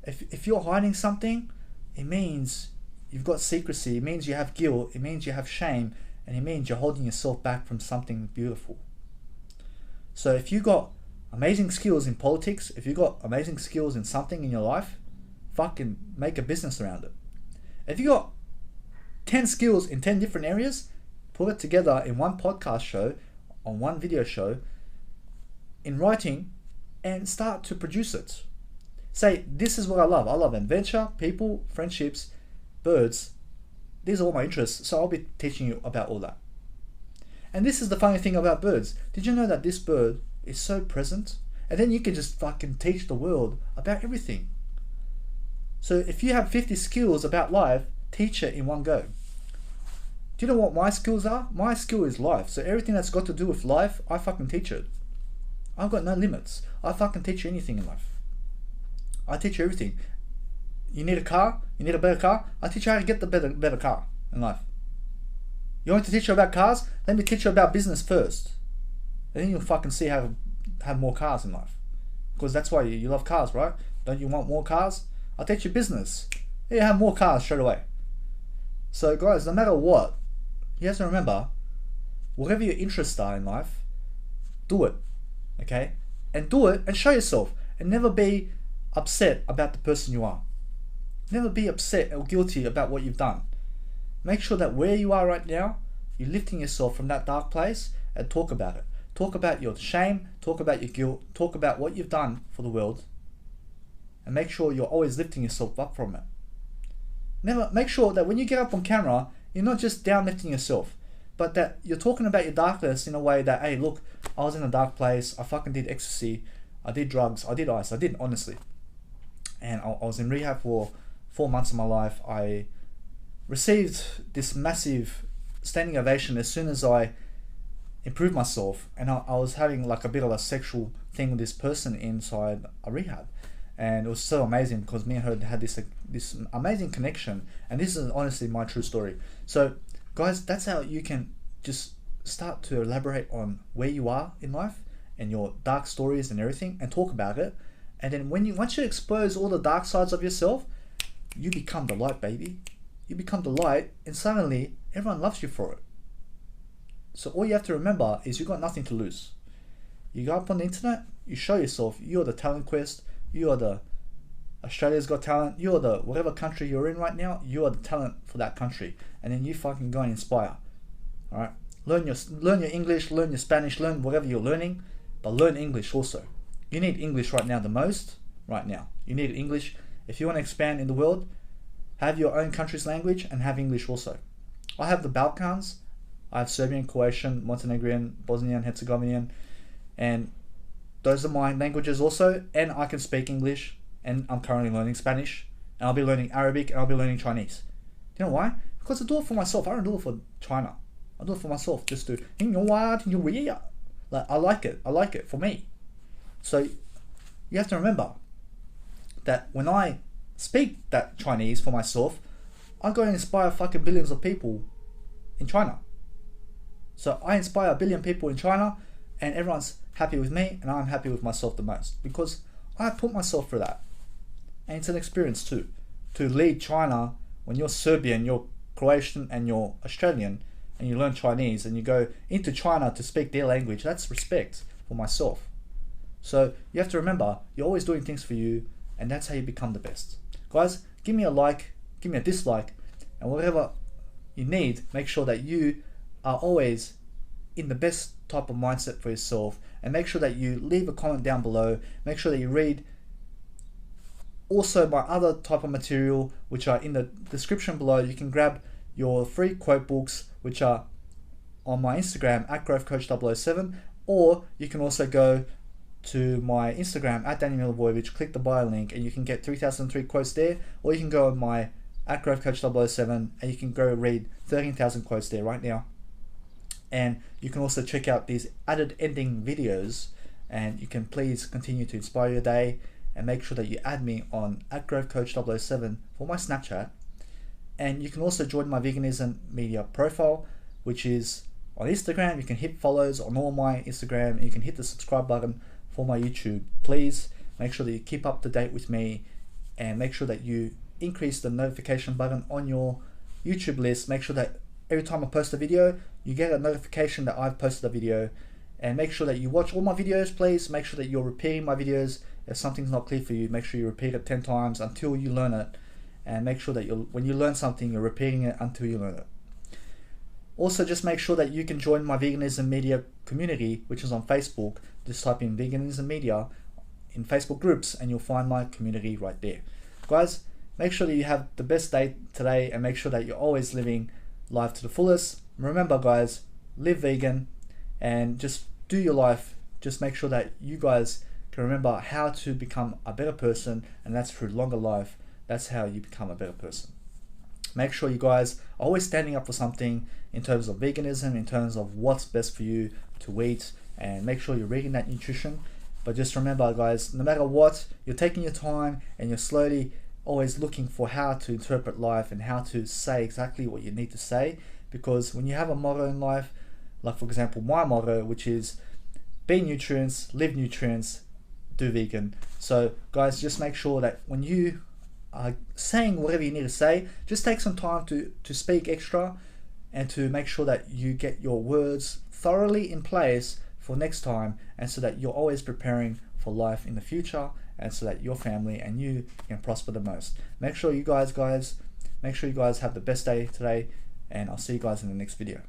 If you're hiding something, it means you've got secrecy. It means you have guilt. It means you have shame. And it means you're holding yourself back from something beautiful. So if you got amazing skills in politics, if you got amazing skills in something in your life, fucking make a business around it. If you got 10 skills in 10 different areas, put it together in one podcast show, on one video show, in writing, and start to produce it. Say, this is what I love. I love adventure, people, friendships, birds. These are all my interests, so I'll be teaching you about all that. And this is the funny thing about birds. Did you know that this bird is so present? And then you can just fucking teach the world about everything. So if you have 50 skills about life, teach it in one go. Do you know what my skills are? My skill is life. So everything that's got to do with life, I fucking teach it. I've got no limits. I fucking teach you anything in life. I teach you everything. You need a car? You need a better car? I teach you how to get the better car in life. You want me to teach you about cars? Let me teach you about business first. And then you'll fucking see how to have more cars in life. Because that's why you love cars, right? Don't you want more cars? I'll teach you business. You have more cars straight away. So guys, no matter what, you have to remember, whatever your interests are in life, do it. Okay? And do it and show yourself. And never be upset about the person you are. Never be upset or guilty about what you've done. Make sure that where you are right now, you're lifting yourself from that dark place and talk about it. Talk about your shame, talk about your guilt, talk about what you've done for the world, and make sure you're always lifting yourself up from it. Never make sure that when you get up on camera, you're not just down lifting yourself, but that you're talking about your darkness in a way that, hey, look, I was in a dark place, I fucking did ecstasy, I did drugs, I did ice, I did honestly. and I was in rehab for 4 months of my life. I received this massive standing ovation as soon as I improved myself, and I was having like a bit of a sexual thing with this person inside a rehab, and it was so amazing because me and her had this amazing connection. And this is honestly my true story. So guys, that's how you can just start to elaborate on where you are in life and your dark stories and everything, and talk about it. And then once you expose all the dark sides of yourself, you become the light, baby. You become the light, and suddenly everyone loves you for it. So all you have to remember is you got nothing to lose. You go up on the internet, you show yourself, you're the talent quest, you are the Australia's Got Talent, you're the whatever country you're in right now, you are the talent for that country. And then you fucking go and inspire. Alright? Learn your English, learn your Spanish, learn whatever you're learning, but learn English also. You need English right now the most, right now. You need English. If you want to expand in the world, have your own country's language and have English also. I have the Balkans. I have Serbian, Croatian, Montenegrin, Bosnian, Herzegovinian, and those are my languages also, and I can speak English, and I'm currently learning Spanish, and I'll be learning Arabic, and I'll be learning Chinese. Do you know why? Because I do it for myself. I don't do it for China. I do it for myself, just to, like, I like it for me. So you have to remember that when I speak that Chinese for myself, I go and inspire fucking billions of people in China. So I inspire a billion people in China, and everyone's happy with me, and I'm happy with myself the most, because I put myself through that. And it's an experience too, to lead China. When you're Serbian, you're Croatian, and you're Australian, and you learn Chinese, and you go into China to speak their language, that's respect for myself. So you have to remember, you're always doing things for you, and that's how you become the best. Guys, give me a like, give me a dislike, and whatever you need, make sure that you are always in the best type of mindset for yourself, and make sure that you leave a comment down below. Make sure that you read also my other type of material, which are in the description below. You can grab your free quote books, which are on my Instagram at growthcoach007, or you can also go to my Instagram at Daniel Milivojevic, click the bio link, and you can get 3003 quotes there, or you can go on my at growthcoach007 and you can go read 13,000 quotes there right now. And you can also check out these added ending videos, and you can please continue to inspire your day, and make sure that you add me on at growthcoach007 for my Snapchat. And you can also join my veganism media profile, which is on Instagram. You can hit follows on all my Instagram, and you can hit the subscribe button for my YouTube. Please make sure that you keep up to date with me, and make sure that you increase the notification button on your YouTube list. Make sure that every time I post a video, you get a notification that I've posted a video. And make sure that you watch all my videos, please. Make sure that you're repeating my videos. If something's not clear for you, make sure you repeat it 10 times until you learn it. And make sure that when you learn something, you're repeating it until you learn it. Also, just make sure that you can join my veganism media community, which is on Facebook. Just type in veganism media in Facebook groups, and you'll find my community right there. Guys, make sure that you have the best day today, and make sure that you're always living life to the fullest. Remember guys, live vegan, and just do your life. Just make sure that you guys can remember how to become a better person, and that's through longer life. That's how you become a better person. Make sure you guys are always standing up for something in terms of veganism, in terms of what's best for you to eat, and make sure you're reading that nutrition. But just remember guys, no matter what, you're taking your time, and you're slowly always looking for how to interpret life and how to say exactly what you need to say. Because when you have a motto in life, like for example my motto, which is be nutrients, live nutrients, do vegan. So guys, just make sure that when you are saying whatever you need to say, just take some time to speak extra, and to make sure that you get your words thoroughly in place for next time, and so that you're always preparing for life in the future, and so that your family and you can prosper the most. Make sure you guys have the best day today, and I'll see you guys in the next video.